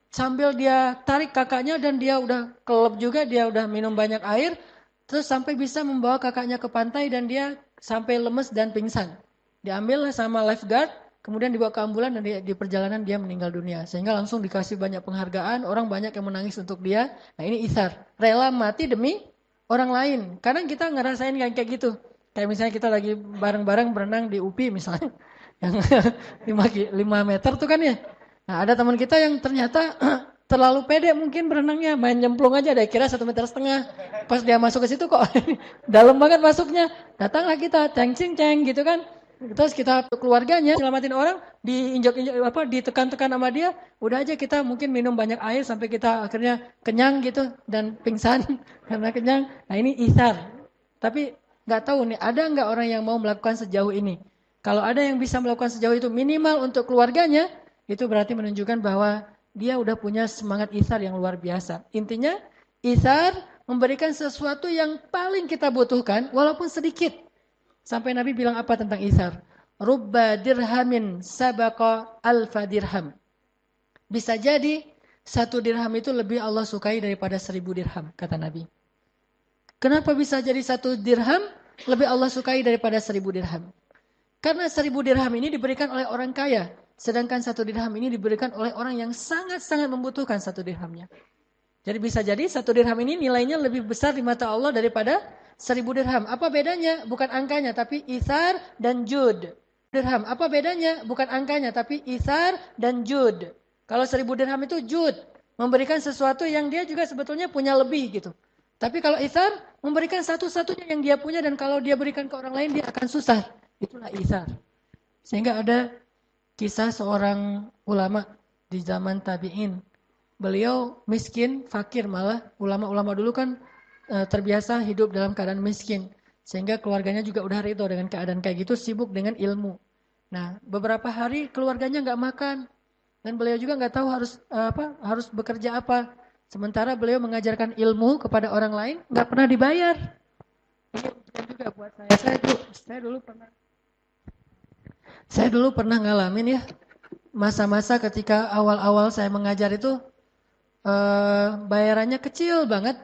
sambil dia tarik kakaknya dan dia udah kelep juga, dia udah minum banyak air, terus sampai bisa membawa kakaknya ke pantai dan dia sampai lemes dan pingsan. Diambil sama lifeguard, kemudian dibawa ke ambulan dan di perjalanan dia meninggal dunia. Sehingga langsung dikasih banyak penghargaan, orang banyak yang menangis untuk dia. Nah ini ithar, rela mati demi orang lain. Kadang kita ngerasain kayak gitu. Kayak misalnya kita lagi bareng-bareng berenang di UPI misalnya, yang 5 meter tuh kan ya. Nah ada teman kita yang ternyata terlalu pede mungkin berenangnya, main nyemplung aja, ada kira 1,5 meter. Pas dia masuk ke situ kok dalam banget masuknya. Datanglah kita, ceng gitu kan. Terus kita keluarganya selamatin orang, diinjak-injak apa, ditekan-tekan sama dia, udah aja kita mungkin minum banyak air sampai kita akhirnya kenyang gitu dan pingsan karena kenyang. Nah ini ithar. Tapi nggak tahu nih, ada nggak orang yang mau melakukan sejauh ini? Kalau ada yang bisa melakukan sejauh itu minimal untuk keluarganya, itu berarti menunjukkan bahwa dia udah punya semangat ithar yang luar biasa. Intinya, ithar memberikan sesuatu yang paling kita butuhkan, walaupun sedikit. Sampai Nabi bilang apa tentang ithar? Rubba dirhamin sabaqa alfa dirham. Bisa jadi 1 dirham itu lebih Allah sukai daripada 1000 dirham, kata Nabi. Kenapa bisa jadi 1 dirham lebih Allah sukai daripada 1000 dirham? Karena 1000 dirham ini diberikan oleh orang kaya. Sedangkan 1 dirham ini diberikan oleh orang yang sangat-sangat membutuhkan 1 dirhamnya. Jadi bisa jadi 1 dirham ini nilainya lebih besar di mata Allah daripada 1000 dirham. Apa bedanya? Bukan angkanya, tapi ithar dan jud. Dirham. Apa bedanya? Bukan angkanya, tapi ithar dan jud. Kalau 1000 dirham itu jud. Memberikan sesuatu yang dia juga sebetulnya punya lebih gitu. Tapi kalau ithar, memberikan satu-satunya yang dia punya dan kalau dia berikan ke orang lain dia akan susah. Itulah ithar. Sehingga ada kisah seorang ulama di zaman tabi'in. Beliau miskin, fakir malah. Ulama-ulama dulu kan terbiasa hidup dalam keadaan miskin. Sehingga keluarganya juga udah ridho dengan keadaan kayak gitu, sibuk dengan ilmu. Nah, beberapa hari keluarganya nggak makan. Dan beliau juga nggak tahu harus bekerja apa. Sementara beliau mengajarkan ilmu kepada orang lain, nggak pernah dibayar. Ini ujian juga buat saya. Saya dulu pernah ngalamin ya, masa-masa ketika awal-awal saya mengajar itu, bayarannya kecil banget.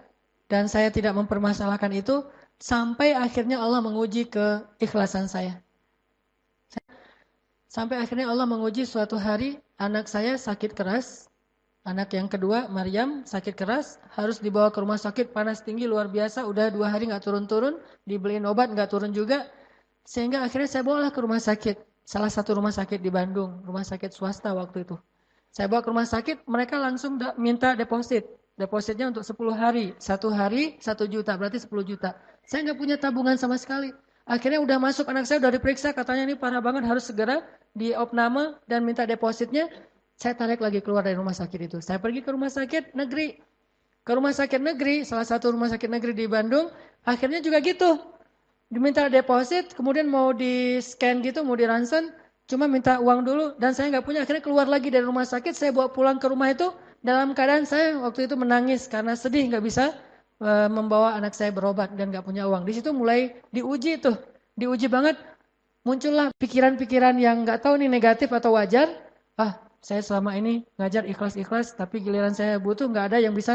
Dan saya tidak mempermasalahkan itu, sampai akhirnya Allah menguji keikhlasan saya. Sampai akhirnya Allah menguji suatu hari, anak saya sakit keras, Anak yang kedua, Maryam, sakit keras, harus dibawa ke rumah sakit, panas tinggi luar biasa, udah 2 hari nggak turun-turun, dibeliin obat nggak turun juga, sehingga akhirnya saya bawalah ke rumah sakit, salah satu rumah sakit di Bandung, rumah sakit swasta waktu itu. Saya bawa ke rumah sakit, mereka langsung minta deposit, depositnya untuk 10 hari, 1 hari 1 juta, berarti 10 juta. Saya nggak punya tabungan sama sekali. Akhirnya udah masuk, anak saya udah diperiksa, katanya ini parah banget, harus segera diopname dan minta depositnya. Saya tarik lagi keluar dari rumah sakit itu. Saya pergi ke rumah sakit negeri. Ke rumah sakit negeri, salah satu rumah sakit negeri di Bandung. Akhirnya juga gitu. Diminta deposit, kemudian mau di scan gitu, mau di ronsen. Cuma minta uang dulu dan saya nggak punya. Akhirnya keluar lagi dari rumah sakit. Saya bawa pulang ke rumah itu. Dalam keadaan saya waktu itu menangis karena sedih nggak bisa membawa anak saya berobat dan nggak punya uang. Di situ mulai diuji tuh. Diuji banget. Muncullah pikiran-pikiran yang nggak tahu nih negatif atau wajar. Ah, saya selama ini ngajar ikhlas-ikhlas, tapi giliran saya butuh nggak ada yang bisa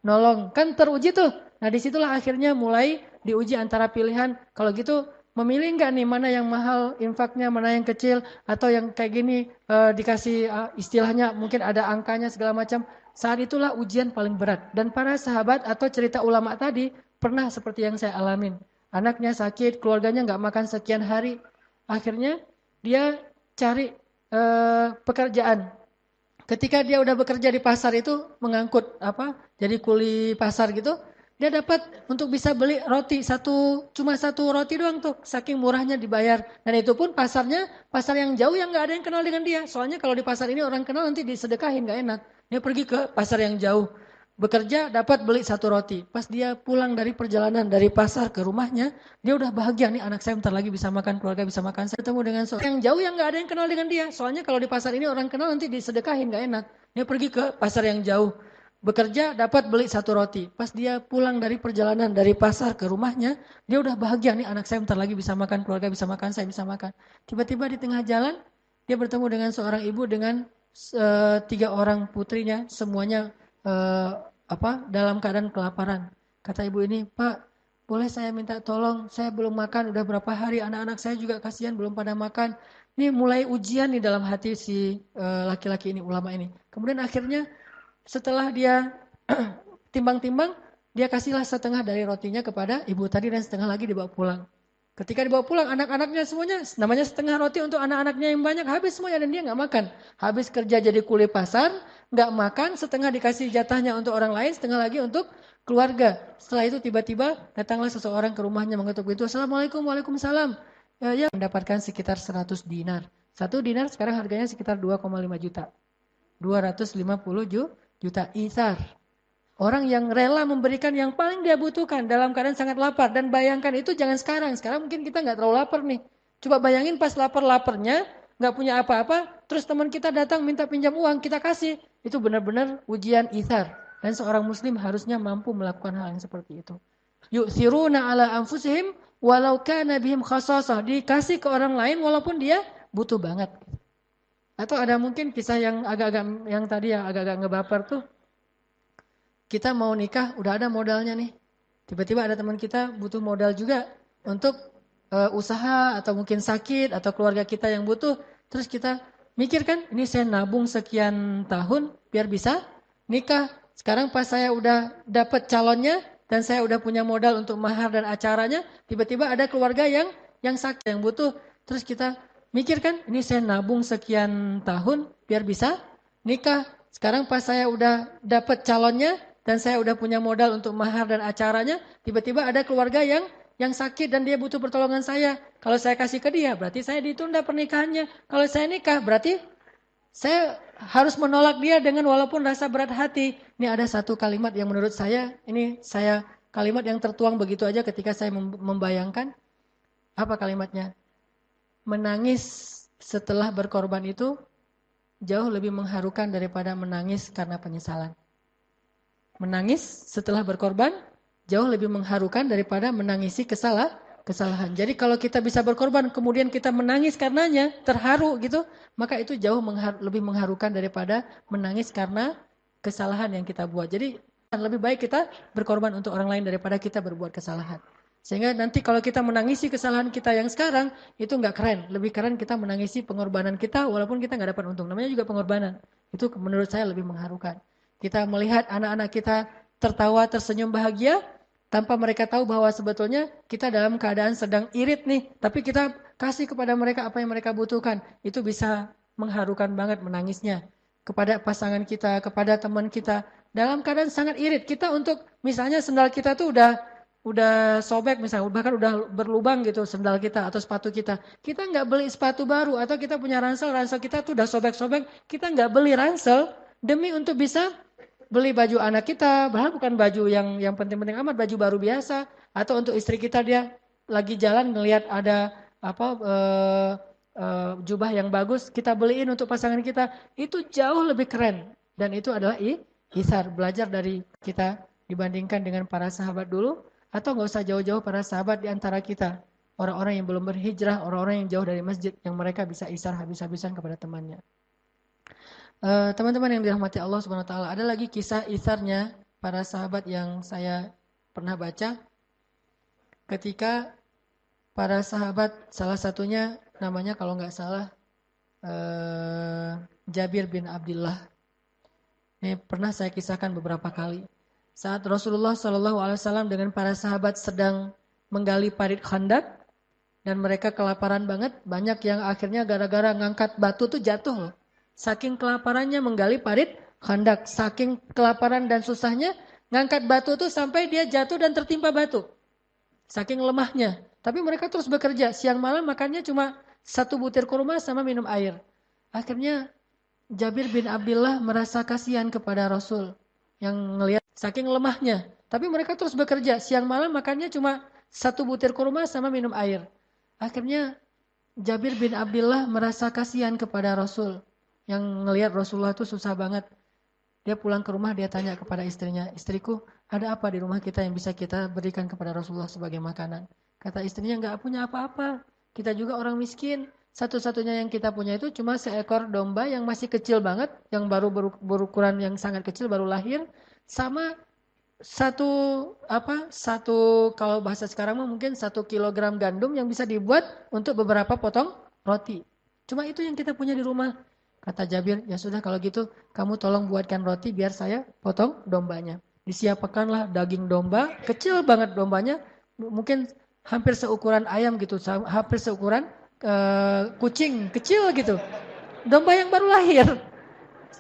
nolong. Kan teruji tuh. Nah disitulah akhirnya mulai diuji antara pilihan. Kalau gitu memilih nggak nih mana yang mahal infaknya, mana yang kecil, atau yang kayak gini dikasih istilahnya mungkin ada angkanya segala macam. Saat itulah ujian paling berat. Dan para sahabat atau cerita ulama tadi pernah seperti yang saya alamin. Anaknya sakit, keluarganya nggak makan sekian hari. Akhirnya dia cari pekerjaan. Ketika dia udah bekerja di pasar itu mengangkut jadi kuli pasar gitu, dia dapat untuk bisa beli roti cuma satu roti doang tuh, saking murahnya dibayar. Dan itu pun pasarnya pasar yang jauh yang nggak ada yang kenal dengan dia. Soalnya kalau di pasar ini orang kenal nanti disedekahin nggak enak. Dia pergi ke pasar yang jauh. Bekerja dapat beli satu roti. Pas dia pulang dari perjalanan dari pasar ke rumahnya, dia udah bahagia nih anak saya bentar lagi bisa makan, keluarga bisa makan. Saya ketemu dengan seorang yang jauh yang nggak ada yang kenal dengan dia. Soalnya kalau di pasar ini orang kenal nanti disedekahin nggak enak. Dia pergi ke pasar yang jauh. Bekerja dapat beli satu roti. Pas dia pulang dari perjalanan dari pasar ke rumahnya, dia udah bahagia nih anak saya bentar lagi bisa makan, keluarga bisa makan, saya bisa makan. Tiba-tiba di tengah jalan dia bertemu dengan seorang ibu dengan 3 orang putrinya, semuanya eh, dalam keadaan kelaparan. Kata ibu ini, Pak, boleh saya minta tolong? Saya belum makan, udah berapa hari, anak-anak saya juga kasihan belum pada makan. Ini mulai ujian nih dalam hati si laki-laki ini, ulama ini. Kemudian akhirnya setelah dia timbang-timbang, dia kasihlah setengah dari rotinya kepada ibu tadi dan setengah lagi dibawa pulang. Ketika dibawa pulang, anak-anaknya semuanya, namanya setengah roti untuk anak-anaknya yang banyak, habis semuanya dan dia nggak makan. Habis kerja jadi kuli pasar, nggak makan, setengah dikasih jatahnya untuk orang lain, setengah lagi untuk keluarga. Setelah itu tiba-tiba datanglah seseorang ke rumahnya mengetuk pintu. Assalamualaikum, waalaikumsalam. Ya, mendapatkan sekitar 100 dinar. 1 dinar sekarang harganya sekitar 2,5 juta. 250 juta ithar. Orang yang rela memberikan yang paling dia butuhkan dalam keadaan sangat lapar. Dan bayangkan itu jangan sekarang. Sekarang mungkin kita nggak terlalu lapar nih. Coba bayangin pas lapar-laparnya, nggak punya apa-apa, terus teman kita datang minta pinjam uang, kita kasih. Itu benar-benar ujian ithar. Dan seorang muslim harusnya mampu melakukan hal yang seperti itu. Yu'thiruna ala anfusihim walau kana bihim khasasah. Dikasih ke orang lain walaupun dia butuh banget. Atau ada mungkin kisah yang agak-agak yang tadi yang agak-agak ngebaper tuh. Kita mau nikah, udah ada modalnya nih. Tiba-tiba ada teman kita butuh modal juga untuk usaha atau mungkin sakit atau keluarga kita yang butuh. Terus kita mikir kan, ini saya nabung sekian tahun biar bisa nikah. Sekarang pas saya udah dapat calonnya dan saya udah punya modal untuk mahar dan acaranya, tiba-tiba ada keluarga yang sakit, yang butuh. Terus kita mikir kan, ini saya nabung sekian tahun biar bisa nikah. Sekarang pas saya udah dapat calonnya dan saya udah punya modal untuk mahar dan acaranya, tiba-tiba ada keluarga yang sakit dan dia butuh pertolongan saya. Kalau saya kasih ke dia, berarti saya ditunda pernikahannya. Kalau saya nikah, berarti saya harus menolak dia dengan walaupun rasa berat hati. Ini ada satu kalimat yang menurut saya, kalimat yang tertuang begitu aja ketika saya membayangkan. Apa kalimatnya? Menangis setelah berkorban itu jauh lebih mengharukan daripada menangis karena penyesalan. Menangis setelah berkorban jauh lebih mengharukan daripada menangisi kesalahan. Jadi kalau kita bisa berkorban kemudian kita menangis karenanya, terharu gitu, maka itu jauh lebih mengharukan daripada menangis karena kesalahan yang kita buat. Jadi lebih baik kita berkorban untuk orang lain daripada kita berbuat kesalahan. Sehingga nanti kalau kita menangisi kesalahan kita yang sekarang, itu nggak keren. Lebih keren kita menangisi pengorbanan kita walaupun kita nggak dapat untung. Namanya juga pengorbanan. Itu menurut saya lebih mengharukan. Kita melihat anak-anak kita tertawa, tersenyum bahagia, tanpa mereka tahu bahwa sebetulnya kita dalam keadaan sedang irit nih. Tapi kita kasih kepada mereka apa yang mereka butuhkan. Itu bisa mengharukan banget menangisnya. Kepada pasangan kita, kepada teman kita. Dalam keadaan sangat irit. Kita untuk, misalnya sendal kita tuh udah sobek misalnya, bahkan udah berlubang gitu sendal kita atau sepatu kita. Kita nggak beli sepatu baru atau kita punya ransel kita tuh udah sobek-sobek. Kita nggak beli ransel demi untuk bisa beli baju anak kita, bahkan bukan baju yang penting-penting amat, baju baru biasa. Atau untuk istri kita dia lagi jalan ngelihat ada jubah yang bagus, kita beliin untuk pasangan kita. Itu jauh lebih keren. Dan itu adalah isar, belajar dari kita dibandingkan dengan para sahabat dulu. Atau nggak usah jauh-jauh para sahabat di antara kita. Orang-orang yang belum berhijrah, orang-orang yang jauh dari masjid, yang mereka bisa isar habis-habisan kepada temannya. Teman-teman yang dirahmati Allah Subhanahu Wa Taala, ada lagi kisah isarnya para sahabat yang saya pernah baca. Ketika para sahabat, salah satunya namanya kalau nggak salah Jabir bin Abdullah. Ini pernah saya kisahkan beberapa kali. Saat Rasulullah SAW dengan para sahabat sedang menggali parit Khandak dan mereka kelaparan banget, banyak yang akhirnya gara-gara ngangkat batu tuh jatuh loh. Saking kelaparannya menggali parit Khandak, saking kelaparan dan susahnya ngangkat batu tuh sampai dia jatuh dan tertimpa batu. Saking lemahnya. Tapi mereka terus bekerja, siang malam makannya cuma 1 butir kurma sama minum air. Akhirnya Jabir bin Abdullah merasa kasihan kepada Rasul yang ngelihat saking lemahnya. Tapi mereka terus bekerja. Siang malam makannya cuma 1 butir kurma sama minum air. Akhirnya Jabir bin Abdullah merasa kasihan kepada Rasul. Yang ngelihat Rasulullah itu susah banget. Dia pulang ke rumah, dia tanya kepada istrinya, istriku, ada apa di rumah kita yang bisa kita berikan kepada Rasulullah sebagai makanan? Kata istrinya, enggak punya apa-apa. Kita juga orang miskin. Satu-satunya yang kita punya itu cuma seekor domba yang masih kecil banget, yang baru berukuran yang sangat kecil, baru lahir, sama satu kalau bahasa sekarang mungkin 1 kilogram gandum yang bisa dibuat untuk beberapa potong roti. Cuma itu yang kita punya di rumah. Kata Jabir, ya sudah kalau gitu kamu tolong buatkan roti biar saya potong dombanya. Disiapkanlah daging domba, kecil banget dombanya, mungkin hampir seukuran ayam gitu, hampir seukuran kucing kecil gitu. Domba yang baru lahir.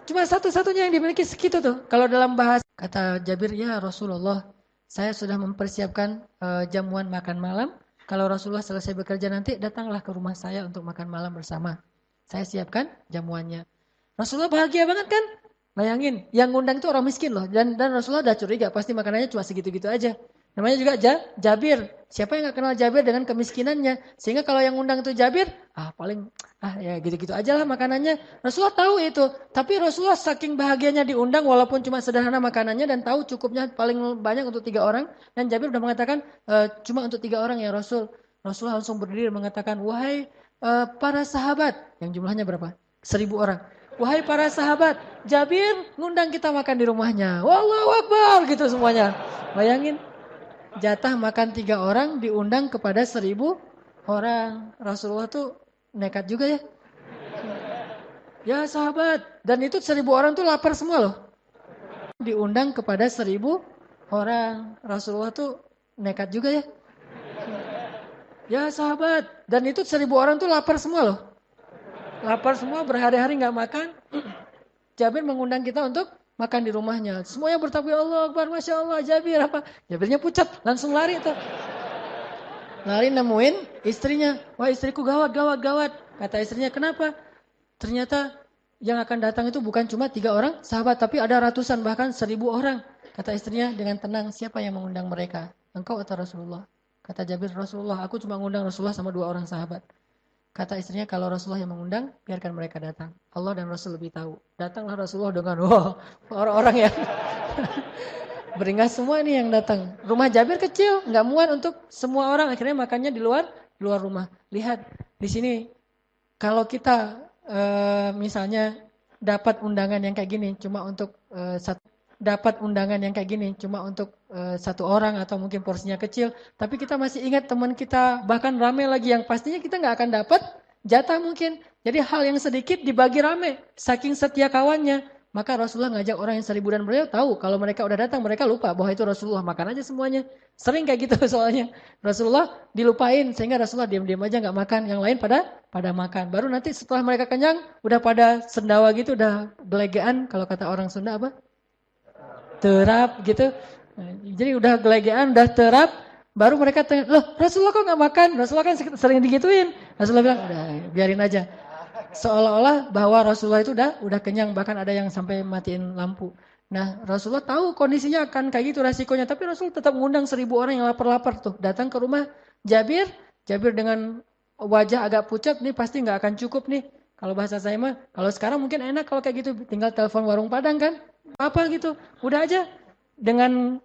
Cuma satu-satunya yang dimiliki segitu tuh. Kalau dalam bahasa, kata Jabir, ya Rasulullah, saya sudah mempersiapkan jamuan makan malam. Kalau Rasulullah selesai bekerja nanti, datanglah ke rumah saya untuk makan malam bersama. Saya siapkan jamuannya. Rasulullah bahagia banget kan? Bayangin, yang ngundang itu orang miskin loh. Dan Rasulullah udah curiga, pasti makanannya cuma segitu-gitu aja. Namanya juga Jabir. Siapa yang gak kenal Jabir dengan kemiskinannya? Sehingga kalau yang ngundang itu Jabir, ya gitu-gitu aja lah makanannya. Rasulullah tahu itu. Tapi Rasulullah saking bahagianya diundang walaupun cuma sederhana makanannya dan tahu cukupnya paling banyak untuk 3 orang. Dan Jabir udah mengatakan cuma untuk 3 orang ya Rasul. Rasulullah langsung berdiri mengatakan, wahai para sahabat, yang jumlahnya berapa? 1000 orang. Wahai para sahabat, Jabir ngundang kita makan di rumahnya. Wallahu Akbar gitu semuanya. Bayangin, jatah makan 3 orang diundang kepada 1000 orang. Rasulullah tuh nekat juga ya. Ya sahabat, dan itu 1000 orang tuh lapar semua loh. Diundang kepada 1000 orang. Rasulullah tuh nekat juga ya. Ya sahabat, dan itu 1000 orang tuh lapar semua loh. Lapar semua, berhari-hari gak makan. Jabir mengundang kita untuk makan di rumahnya. Semuanya bertakbir Allah Akbar, Masya Allah, Jabir apa? Jabirnya pucat, langsung lari tuh. Lari nemuin istrinya. Wah istriku gawat. Kata istrinya, kenapa? Ternyata yang akan datang itu bukan cuma 3 orang sahabat, tapi ada ratusan bahkan 1000 orang. Kata istrinya dengan tenang, siapa yang mengundang mereka? Engkau atau Rasulullah? Kata Jabir, Rasulullah, aku cuma mengundang Rasulullah sama 2 orang sahabat. Kata istrinya, kalau Rasulullah yang mengundang, biarkan mereka datang. Allah dan Rasul lebih tahu. Datanglah Rasulullah dengan orang-orang yang beringas semua ini yang datang. Rumah Jabir kecil, nggak muat untuk semua orang. Akhirnya makannya di luar rumah. Lihat di sini, kalau kita misalnya dapat undangan yang kayak gini, cuma untuk satu orang atau mungkin porsinya kecil, tapi kita masih ingat teman kita, bahkan rame lagi yang pastinya kita nggak akan dapat jatah mungkin. Jadi hal yang sedikit dibagi rame, saking setia kawannya. Maka Rasulullah ngajak orang yang 1000 dan beliau tahu kalau mereka udah datang mereka lupa bahwa itu Rasulullah, makan aja semuanya. Sering kayak gitu soalnya. Rasulullah dilupain sehingga Rasulullah diam-diam aja nggak makan, yang lain pada makan. Baru nanti setelah mereka kenyang udah pada sendawa gitu, udah gelegean, kalau kata orang Sunda apa? Terap gitu. Jadi udah gelegean, udah terap, baru mereka tanya, loh Rasulullah kok nggak makan? Rasulullah kan sering digituin. Rasulullah bilang, udah biarin aja. Seolah-olah bahwa Rasulullah itu udah kenyang, bahkan ada yang sampai matiin lampu. Nah Rasulullah tahu kondisinya akan kayak gitu resikonya, tapi Rasul tetap ngundang 1000 orang yang lapar-lapar tuh datang ke rumah Jabir. Jabir dengan wajah agak pucat, nih pasti nggak akan cukup nih. Kalau bahasa saya mah, kalau sekarang mungkin enak kalau kayak gitu, tinggal telepon warung Padang kan, apa gitu, udah aja dengan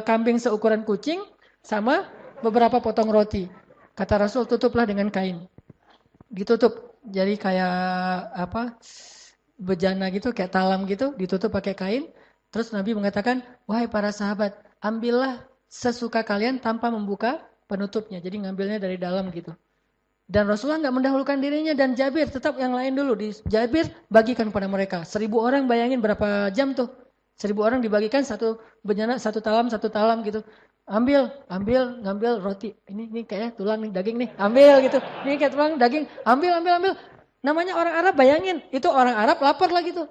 kambing seukuran kucing sama beberapa potong roti. Kata Rasul, tutuplah dengan kain. Ditutup. Jadi kayak apa? Bejana gitu, kayak talam gitu, ditutup pakai kain. Terus Nabi mengatakan, "Wahai para sahabat, ambillah sesuka kalian tanpa membuka penutupnya." Jadi ngambilnya dari dalam gitu. Dan Rasulullah nggak mendahulukan dirinya dan Jabir, tetap yang lain dulu. Jabir bagikan kepada mereka. 1000 orang, bayangin berapa jam tuh. 1000 orang dibagikan satu bejana, satu talam gitu. Ngambil roti. Ini kayaknya tulang nih, daging nih. Ambil gitu. Ini kayak tulang, daging. Ambil. Namanya orang Arab, bayangin. Itu orang Arab lapar lah gitu.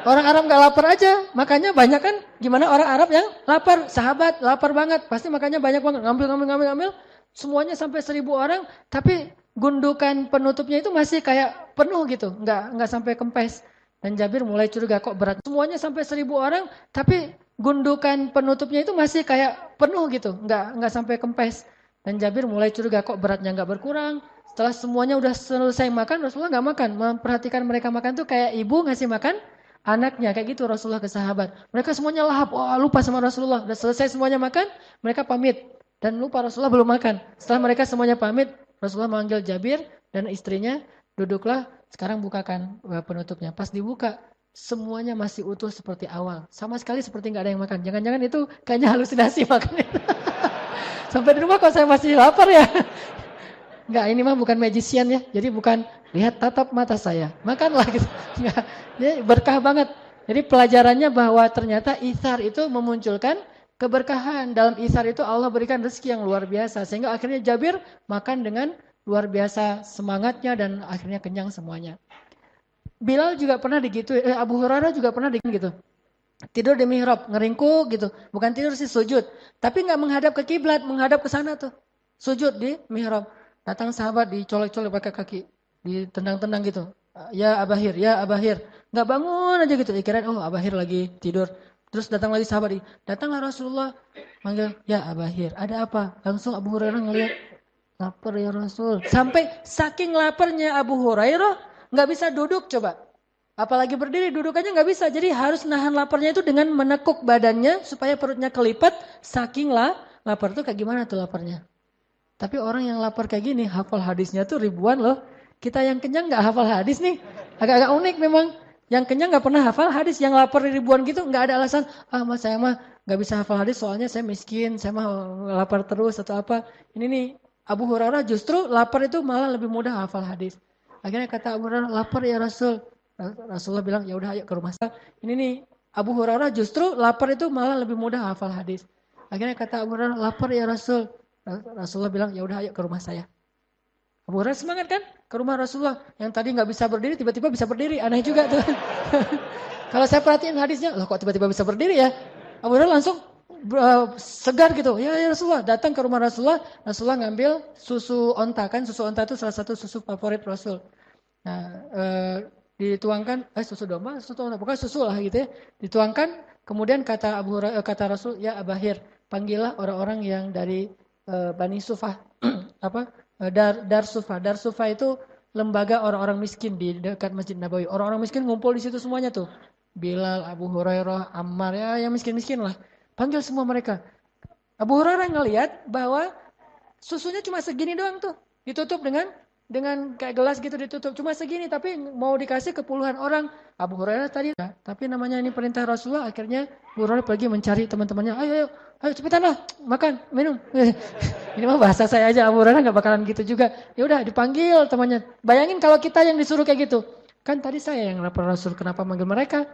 Orang Arab nggak lapar aja. Makanya banyak kan gimana orang Arab yang lapar. Sahabat lapar banget. Pasti makanya banyak banget. Ngambil. Semuanya sampai 1000 orang. Tapi gundukan penutupnya itu masih kayak penuh gitu. Nggak sampai kempes. Dan Jabir mulai curiga kok berat. Semuanya sampai 1000 orang. Tapi gundukan penutupnya itu masih kayak penuh gitu. Nggak sampai kempes. Dan Jabir mulai curiga kok beratnya nggak berkurang. Setelah semuanya udah selesai makan, Rasulullah nggak makan. Memperhatikan mereka makan tuh kayak ibu ngasih makan anaknya. Kayak gitu Rasulullah ke sahabat. Mereka semuanya lahap. Wah, lupa sama Rasulullah. Udah selesai semuanya makan, mereka pamit. Dan lupa Rasulullah belum makan. Setelah mereka semuanya pamit, Rasulullah manggil Jabir dan istrinya, duduklah, sekarang bukakan penutupnya. Pas dibuka, semuanya masih utuh seperti awal. Sama sekali seperti nggak ada yang makan. Jangan-jangan itu kayaknya halusinasi makannya. Sampai di rumah kok saya masih lapar ya. Enggak, ini mah bukan magician ya. Jadi bukan lihat tatap mata saya. Makanlah gitu. Enggak. Jadi berkah banget. Jadi pelajarannya bahwa ternyata itsar itu memunculkan keberkahan. Dalam itsar itu Allah berikan rezeki yang luar biasa. Sehingga akhirnya Jabir makan dengan luar biasa semangatnya dan akhirnya kenyang semuanya. Bilal juga pernah digitu, Abu Hurairah juga pernah gitu. Tidur di mihrab, ngeringkuk gitu. Bukan tidur sih, sujud. Tapi nggak menghadap ke kiblat, menghadap ke sana tuh. Sujud di mihrab. Datang sahabat dicolek-colek pakai kaki, ditendang-tendang gitu. Ya Abahir. Nggak bangun aja gitu. Kirain Abahir lagi tidur. Terus datang lagi sahabat, datanglah Rasulullah. Manggil, ya Abahir, ada apa? Langsung Abu Hurairah ngelihat, lapar ya Rasul. Sampai saking laparnya Abu Hurairah, nggak bisa duduk coba. Apalagi berdiri, duduk aja nggak bisa. Jadi harus nahan laparnya itu dengan menekuk badannya supaya perutnya kelipat. Saking lapar tuh kayak gimana tuh laparnya? Tapi orang yang lapar kayak gini, hafal hadisnya tuh ribuan loh. Kita yang kenyang nggak hafal hadis nih. Agak-agak unik memang. Yang kenyang nggak pernah hafal hadis, yang lapar ribuan gitu nggak ada alasan. Mas saya mah nggak bisa hafal hadis soalnya saya miskin, saya mah lapar terus atau apa. Ini nih Abu Hurairah justru lapar itu malah lebih mudah hafal hadis. Akhirnya kata Abu Hurairah, lapar ya Rasul. Rasulullah bilang, ya udah ayo ke rumah saya. Ini nih Abu Hurairah justru lapar itu malah lebih mudah hafal hadis. Akhirnya kata Abu Hurairah, lapar ya Rasul. Rasulullah bilang, ya udah ayo ke rumah saya. Abu Hurairah semangat kan ke rumah Rasulullah. Yang tadi nggak bisa berdiri, tiba-tiba bisa berdiri. Aneh juga tuh. Kalau saya perhatiin hadisnya, loh kok tiba-tiba bisa berdiri ya? Abu Hurairah langsung segar gitu. Ya Rasulullah, datang ke rumah Rasulullah. Rasulullah ngambil susu onta kan. Susu onta itu salah satu susu favorit Rasul. Nah, dituangkan, susu domba, susu onta, pokoknya susu lah gitu ya. Dituangkan, kemudian kata Rasul, ya Abahir, panggillah orang-orang yang dari Bani Sufah, Dar Sufah itu lembaga orang-orang miskin di dekat Masjid Nabawi. Orang-orang miskin ngumpul di situ semuanya tuh. Bilal, Abu Hurairah, Ammar, ya yang miskin-miskin lah. Panggil semua mereka. Abu Hurairah ngelihat bahwa susunya cuma segini doang tuh. Ditutup dengan kayak gelas gitu ditutup. Cuma segini tapi mau dikasih ke puluhan orang. Abu Hurairah tadi. Tapi namanya ini perintah Rasulullah. Akhirnya Abu Hurairah pergi mencari teman-temannya. Ayo cepetan lah. Makan, minum. Ini mah bahasa saya aja. Abu Hurairah gak bakalan gitu juga. Ya udah dipanggil temannya. Bayangin kalau kita yang disuruh kayak gitu. Kan tadi saya yang lapor Rasul, kenapa manggil mereka?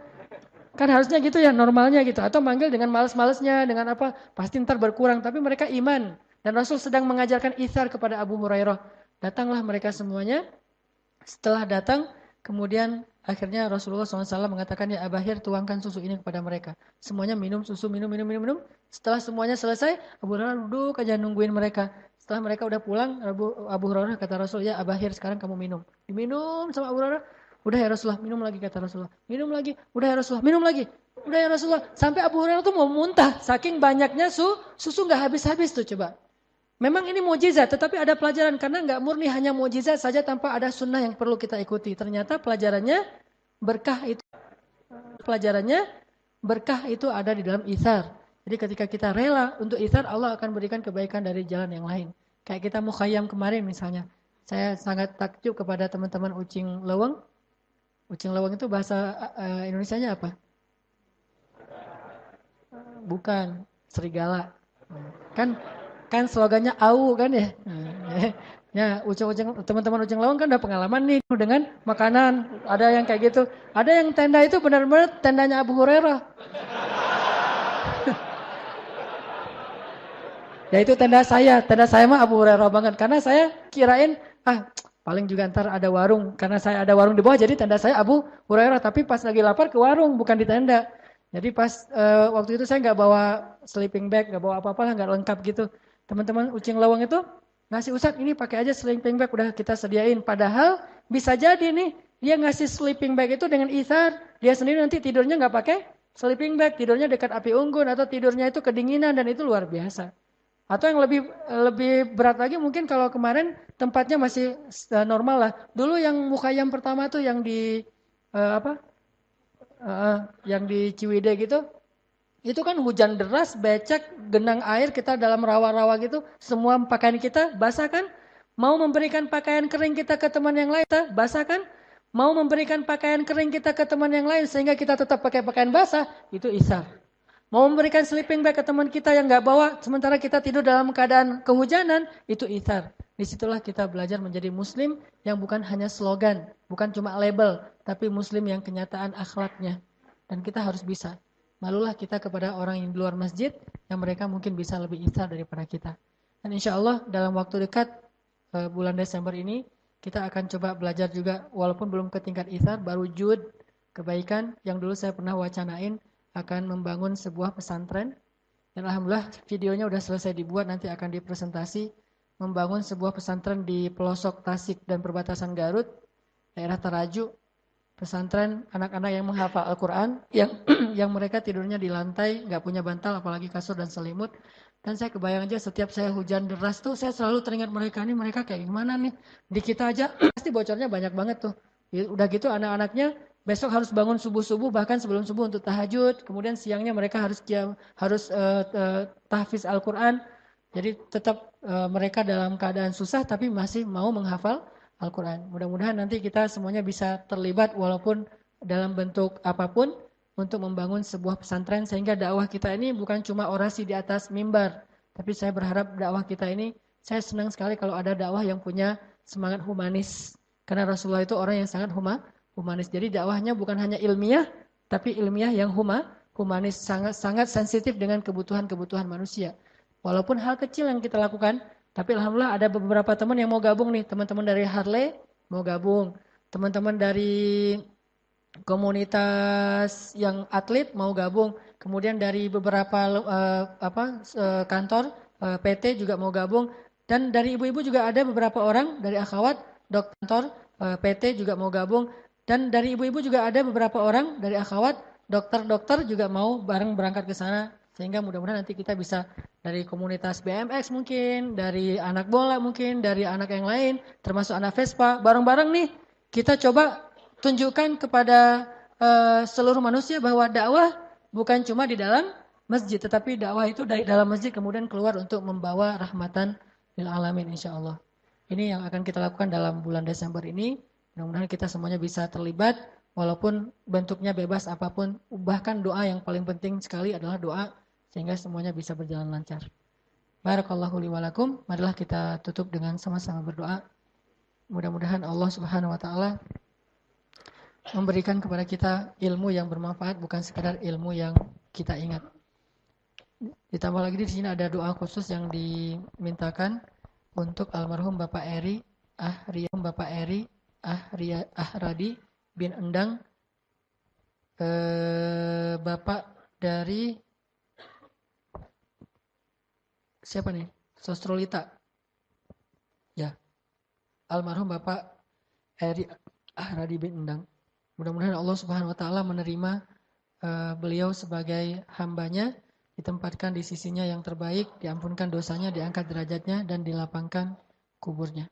Kan harusnya gitu ya, normalnya gitu. Atau manggil dengan malas-malasnya, dengan apa, pasti ntar berkurang. Tapi mereka iman. Dan Rasul sedang mengajarkan itsar kepada Abu Hurairah. Datanglah mereka semuanya. Setelah datang, kemudian akhirnya Rasulullah SAW mengatakan, ya Abahir, tuangkan susu ini kepada mereka. Semuanya minum susu, minum. Setelah semuanya selesai, Abu Hurairah duduk aja nungguin mereka. Setelah mereka udah pulang, Abu Hurairah kata Rasul, ya Abahir, sekarang kamu minum. Diminum sama Abu Hurairah. Udah ya Rasulullah, minum lagi kata Rasulullah. Minum lagi, udah ya Rasulullah, minum lagi. Udah ya Rasulullah. Sampai Abu Hurairah tuh mau muntah. Saking banyaknya susu nggak habis-habis tuh coba. Memang ini mukjizat, tetapi ada pelajaran karena nggak murni hanya mukjizat saja tanpa ada sunnah yang perlu kita ikuti. Ternyata berkah itu pelajarannya berkah itu ada di dalam itsar. Jadi ketika kita rela untuk itsar, Allah akan berikan kebaikan dari jalan yang lain. Kayak kita mukhayyam kemarin misalnya. Saya sangat takjub kepada teman-teman Ucing Leweng. Ucing Leweng itu bahasa Indonesianya apa? Bukan, serigala. Kan kan slogannya AU kan ya. Ya, teman-teman Uceng Lawang kan udah pengalaman nih dengan makanan. Ada yang kayak gitu. Ada yang tenda itu benar-benar tendanya Abu Hurairah. Ya itu tenda saya mah Abu Hurairah banget. Karena saya kirain, paling juga ntar ada warung. Karena saya ada warung di bawah, jadi tenda saya Abu Hurairah. Tapi pas lagi lapar ke warung, bukan di tenda. Jadi pas waktu itu saya nggak bawa sleeping bag, nggak bawa apa-apa lah, nggak lengkap gitu. Teman-teman Ucing Lawang itu ngasih Ustadz, ini pakai aja sleeping bag, udah kita sediain. Padahal bisa jadi nih, dia ngasih sleeping bag itu dengan itsar. Dia sendiri nanti tidurnya nggak pakai sleeping bag, tidurnya dekat api unggun atau tidurnya itu kedinginan dan itu luar biasa. Atau yang lebih berat lagi mungkin kalau kemarin tempatnya masih normal lah. Dulu yang Mukhayyam pertama tuh yang di apa? Yang di Ciwidey gitu. Itu kan hujan deras, becek, genang air, kita dalam rawa-rawa gitu, semua pakaian kita basah kan? Mau memberikan pakaian kering kita ke teman yang lain, kita basah kan? Mau memberikan pakaian kering kita ke teman yang lain sehingga kita tetap pakai pakaian basah, itu isar. Mau memberikan sleeping bag ke teman kita yang nggak bawa, sementara kita tidur dalam keadaan kehujanan, itu ithar. Disitulah kita belajar menjadi muslim yang bukan hanya slogan, bukan cuma label, tapi muslim yang kenyataan akhlaknya. Dan kita harus bisa. Malulah kita kepada orang yang di luar masjid, yang mereka mungkin bisa lebih ithar daripada kita. Dan insya Allah dalam waktu dekat, bulan Desember ini, kita akan coba belajar juga, walaupun belum ke tingkat ithar, baru jud, kebaikan, yang dulu saya pernah wacanain, akan membangun sebuah pesantren dan alhamdulillah videonya udah selesai dibuat, nanti akan dipresentasi, membangun sebuah pesantren di pelosok Tasik dan perbatasan Garut, daerah Taraju, pesantren anak-anak yang menghafal Al-Quran, yang mereka tidurnya di lantai, nggak punya bantal, apalagi kasur dan selimut. Dan saya kebayang aja setiap saya hujan deras tuh, saya selalu teringat mereka kayak gimana nih. Di kita aja pasti bocornya banyak banget tuh. Udah gitu anak-anaknya besok harus bangun subuh-subuh, bahkan sebelum subuh untuk tahajud. Kemudian siangnya mereka harus tahfiz Al-Quran. Jadi tetap mereka dalam keadaan susah tapi masih mau menghafal Al-Quran. Mudah-mudahan nanti kita semuanya bisa terlibat walaupun dalam bentuk apapun untuk membangun sebuah pesantren sehingga dakwah kita ini bukan cuma orasi di atas mimbar. Tapi saya berharap dakwah kita ini, saya senang sekali kalau ada dakwah yang punya semangat humanis. Karena Rasulullah itu orang yang sangat humanis. Jadi dakwahnya bukan hanya ilmiah, tapi ilmiah yang humanis, sangat sensitif dengan kebutuhan-kebutuhan manusia. Walaupun hal kecil yang kita lakukan, tapi alhamdulillah ada beberapa teman yang mau gabung nih, teman-teman dari Harley mau gabung, teman-teman dari komunitas yang atlet mau gabung, kemudian dari beberapa kantor PT juga mau gabung, dan dari ibu-ibu juga ada beberapa orang dari akhwat dokter PT juga mau gabung. Dan dari ibu-ibu juga ada beberapa orang dari akhwat, dokter-dokter juga mau bareng berangkat ke sana. Sehingga mudah-mudahan nanti kita bisa dari komunitas BMX mungkin, dari anak bola mungkin, dari anak yang lain, termasuk anak Vespa. Bareng-bareng nih kita coba tunjukkan kepada seluruh manusia bahwa dakwah bukan cuma di dalam masjid. Tetapi dakwah itu dari dalam masjid kemudian keluar untuk membawa rahmatan lil alamin insyaAllah. Ini yang akan kita lakukan dalam bulan Desember ini. Mudah-mudahan kita semuanya bisa terlibat, walaupun bentuknya bebas apapun. Bahkan doa yang paling penting sekali adalah doa, sehingga semuanya bisa berjalan lancar. Barakallahu li walakum. Marilah kita tutup dengan sama-sama berdoa. Mudah-mudahan Allah Subhanahu wa taala memberikan kepada kita ilmu yang bermanfaat, bukan sekadar ilmu yang kita ingat. Ditambah lagi di sini ada doa khusus yang dimintakan untuk almarhum Bapak Eri Ahradi bin Endang, Bapak dari siapa nih? Sostrolita. Ya, almarhum Bapak Eri Ahradi bin Endang. Mudah-mudahan Allah Subhanahu wa taala menerima beliau sebagai hambanya, ditempatkan di sisinya yang terbaik, diampunkan dosanya, diangkat derajatnya, dan dilapangkan kuburnya.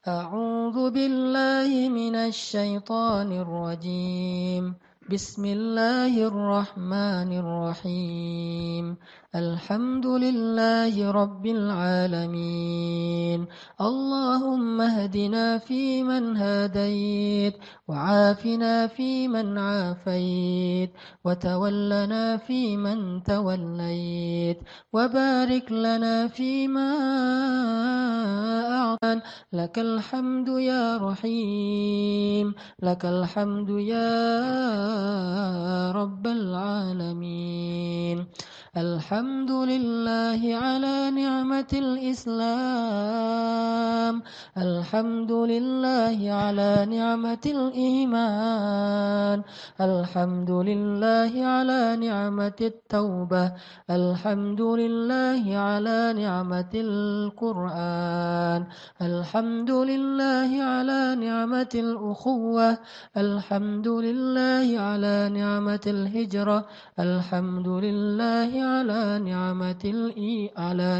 A'udzu billahi minasy syaithanir rajim. Bismillahirrahmanirrahim. Alhamdulillahi rabbil alamin. Allahumma hdina fiman hadait, وعافنا فيمن عافيت وتولنا فيمن توليت وبارك لنا فيما أعطيت لك الحمد يا رحيم لك الحمد يا رب العالمين الحمد لله على نعمة الإسلام الحمد لله على نعمة الإيمان الحمد لله على نعمة التوبة الحمد لله على نعمة القرآن الحمد لله على نعمة الأخوة الحمد لله على نعمة الهجرة الحمد لله على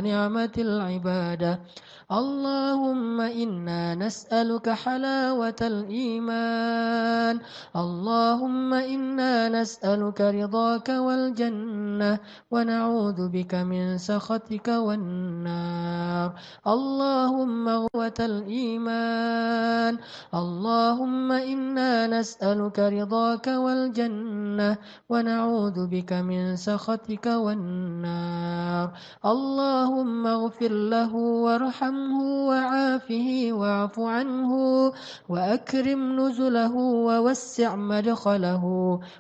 نعمة العبادة اللهم إنا نسألك حلاوة الإيمان اللهم إنا نسألك رضاك والجنة ونعوذ بك من سخطك والنار اللهم غوة الإيمان اللهم إنا نسألك رضاك والجنة ونعوذ بك من سخطك والنار اللهم اغفر له وارحمه وعافه واعف عنه وأكرم نزله ووسع مدخله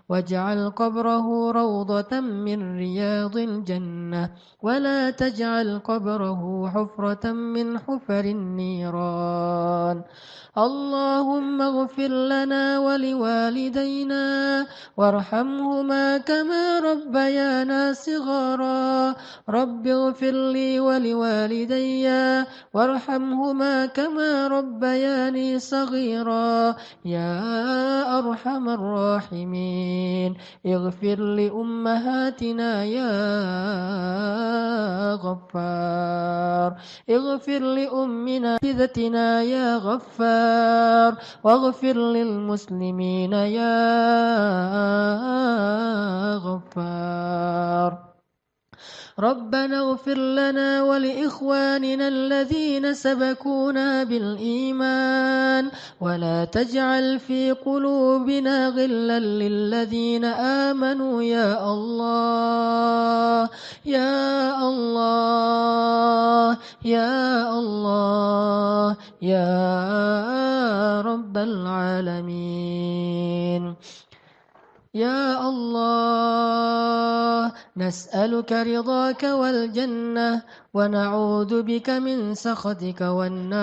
واجعل قبره روضة من رياض الجنة ولا تجعل قبره حفرة من حفر النيران اللهم اغفر لنا ولوالدينا وارحمهما كما ربيانا صغارا رب اغفر لي ولوالدي وارحمهما كما ربياني صغيرا يا أرحم الراحمين اغفر لأمهاتنا يا غفار اغفر لأمنا حفظتنا يا غفار واغفر للمسلمين يا غفار ربنا اغفر لنا ولإخواننا الذين سبقونا بالإيمان ولا تجعل في قلوبنا غلا للذين آمنوا يا الله يا الله يا الله يا رب العالمين يا الله نسألك رضاك والجنة ونعوذ بك من سخطك والنار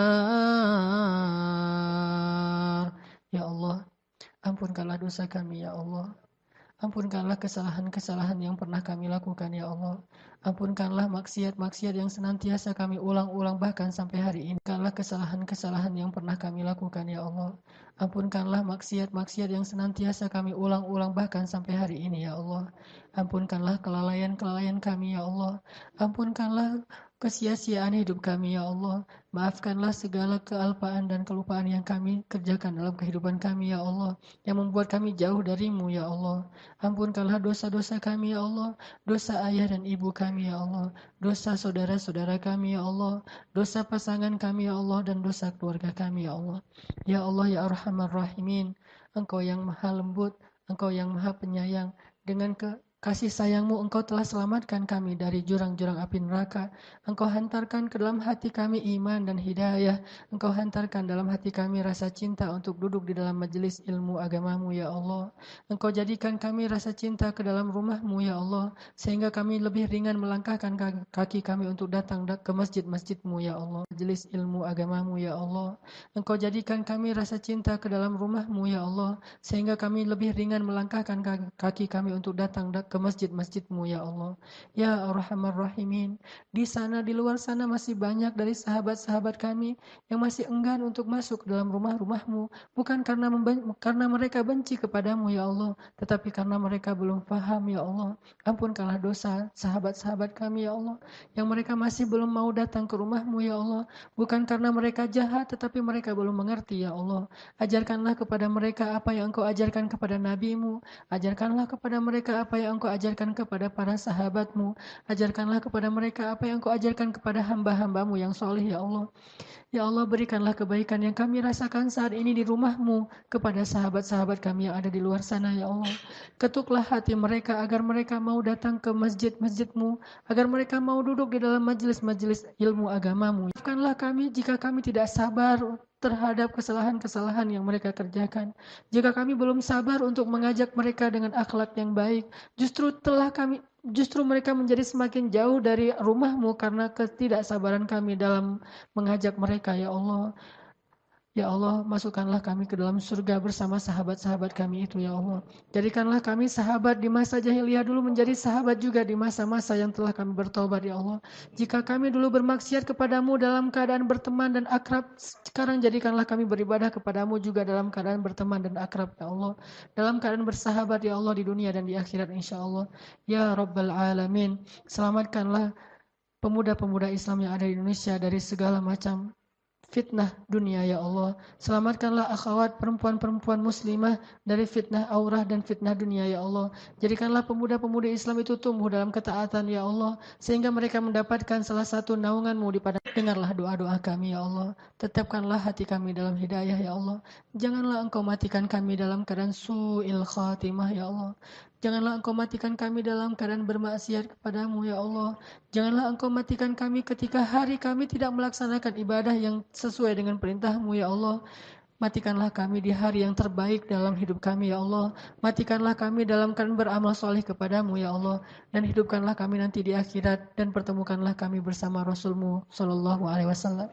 يا الله ampunkanlah dosa kami ya Allah ampunkanlah kesalahan-kesalahan yang pernah kami lakukan ya Allah ampunkanlah maksiat-maksiat yang senantiasa kami ulang-ulang bahkan sampai hari ini ampunkanlah kesalahan-kesalahan yang pernah kami lakukan ya Allah ampunkanlah maksiat-maksiat yang senantiasa kami ulang-ulang bahkan sampai hari ini ya Allah ampunkanlah kelalaian-kelalaian kami ya Allah ampunkanlah kesia-siaan hidup kami ya Allah maafkanlah segala kealpaan dan kelupaan yang kami kerjakan dalam kehidupan kami ya Allah yang membuat kami jauh darimu ya Allah ampunkanlah dosa-dosa kami ya Allah dosa ayah dan ibu kami ya Allah dosa saudara-saudara kami ya Allah dosa pasangan kami ya Allah dan dosa keluarga kami ya Allah ya Allah ya Arhamar Rahimin Engkau yang maha lembut Engkau yang maha penyayang dengan kasih sayang-Mu Engkau telah selamatkan kami dari jurang-jurang api neraka. Engkau hantarkan ke dalam hati kami iman dan hidayah. Engkau hantarkan dalam hati kami rasa cinta untuk duduk di dalam majelis ilmu agama-Mu ya Allah. Engkau jadikan kami rasa cinta ke dalam rumah-Mu ya Allah, sehingga kami lebih ringan melangkahkan kaki kami untuk datang ke masjid-masjid-Mu ya Allah. Majelis ilmu agama-Mu ya Allah. Engkau jadikan kami rasa cinta ke dalam rumah-Mu ya Allah, sehingga kami lebih ringan melangkahkan kaki kami untuk datang ke masjid-masjid-Mu ya Allah. Ya Arhamar Rahimin, di sana di luar sana masih banyak dari sahabat-sahabat kami yang masih enggan untuk masuk ke dalam rumah-rumah-Mu, bukan karena mereka benci kepadamu ya Allah, tetapi karena mereka belum paham ya Allah. Ampunkanlah dosa sahabat-sahabat kami ya Allah, yang mereka masih belum mau datang ke rumah-Mu ya Allah, bukan karena mereka jahat, tetapi mereka belum mengerti ya Allah. Ajarkanlah kepada mereka apa yang Engkau ajarkan kepada Nabi-Mu. Ajarkanlah kepada mereka apa yang Engkau ajarkan kepada para sahabat-Mu. Ajarkanlah kepada mereka apa yang Engkau ajarkan kepada hamba-hamba-Mu yang soleh ya Allah. Ya Allah, berikanlah kebaikan yang kami rasakan saat ini di rumah-Mu kepada sahabat-sahabat kami yang ada di luar sana ya Allah. Ketuklah hati mereka agar mereka mau datang ke masjid-masjid-Mu, agar mereka mau duduk di dalam majelis-majelis ilmu agama-Mu. Maafkanlah kami jika kami tidak sabar terhadap kesalahan-kesalahan yang mereka kerjakan. Jika kami belum sabar untuk mengajak mereka dengan akhlak yang baik, justru mereka menjadi semakin jauh dari rumah-Mu karena ketidaksabaran kami dalam mengajak mereka ya Allah. Ya Allah, masukkanlah kami ke dalam surga bersama sahabat-sahabat kami itu ya Allah. Jadikanlah kami sahabat di masa jahiliyah dulu menjadi sahabat juga di masa-masa yang telah kami bertobat ya Allah. Jika kami dulu bermaksiat kepadamu dalam keadaan berteman dan akrab, sekarang jadikanlah kami beribadah kepadamu juga dalam keadaan berteman dan akrab ya Allah. Dalam keadaan bersahabat ya Allah di dunia dan di akhirat insya Allah. Ya Rabbal Alamin, selamatkanlah pemuda-pemuda Islam yang ada di Indonesia dari segala macam fitnah dunia ya Allah. Selamatkanlah akhwat perempuan-perempuan muslimah dari fitnah aurah dan fitnah dunia ya Allah. Jadikanlah pemuda-pemudi Islam itu tumbuh dalam ketaatan ya Allah, sehingga mereka mendapatkan salah satu naungan-Mu di padang. Dengarlah doa-doa kami ya Allah. Tetapkanlah hati kami dalam hidayah ya Allah. Janganlah Engkau matikan kami dalam keadaan su'il khatimah ya Allah. Janganlah Engkau matikan kami dalam keadaan bermaksiat kepadamu ya Allah. Janganlah Engkau matikan kami ketika hari kami tidak melaksanakan ibadah yang sesuai dengan perintah-Mu ya Allah. Matikanlah kami di hari yang terbaik dalam hidup kami ya Allah. Matikanlah kami dalam keadaan beramal soleh kepadamu ya Allah. Dan hidupkanlah kami nanti di akhirat. Dan pertemukanlah kami bersama Rasul-Mu Sallallahu Alaihi Wasallam.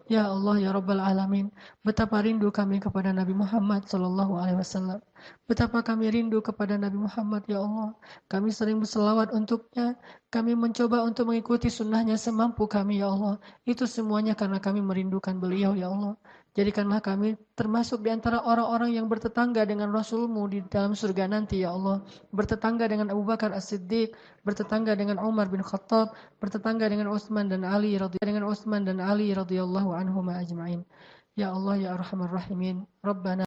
Ya Allah ya Rabbal Alamin, betapa rindu kami kepada Nabi Muhammad Sallallahu Alaihi Wasallam. Betapa kami rindu kepada Nabi Muhammad ya Allah. Kami sering berselawat untuknya. Kami mencoba untuk mengikuti sunnahnya semampu kami ya Allah. Itu semuanya karena kami merindukan beliau ya Allah. Jadikanlah kami termasuk di antara orang-orang yang bertetangga dengan Rasul-Mu di dalam surga nanti ya Allah. Bertetangga dengan Abu Bakar As-Siddiq, bertetangga dengan Umar bin Khattab, bertetangga dengan Utsman dan Ali radhiyallahu anhum ajma'in. Ya Allah ya Arhamar Rahimin. Rabbana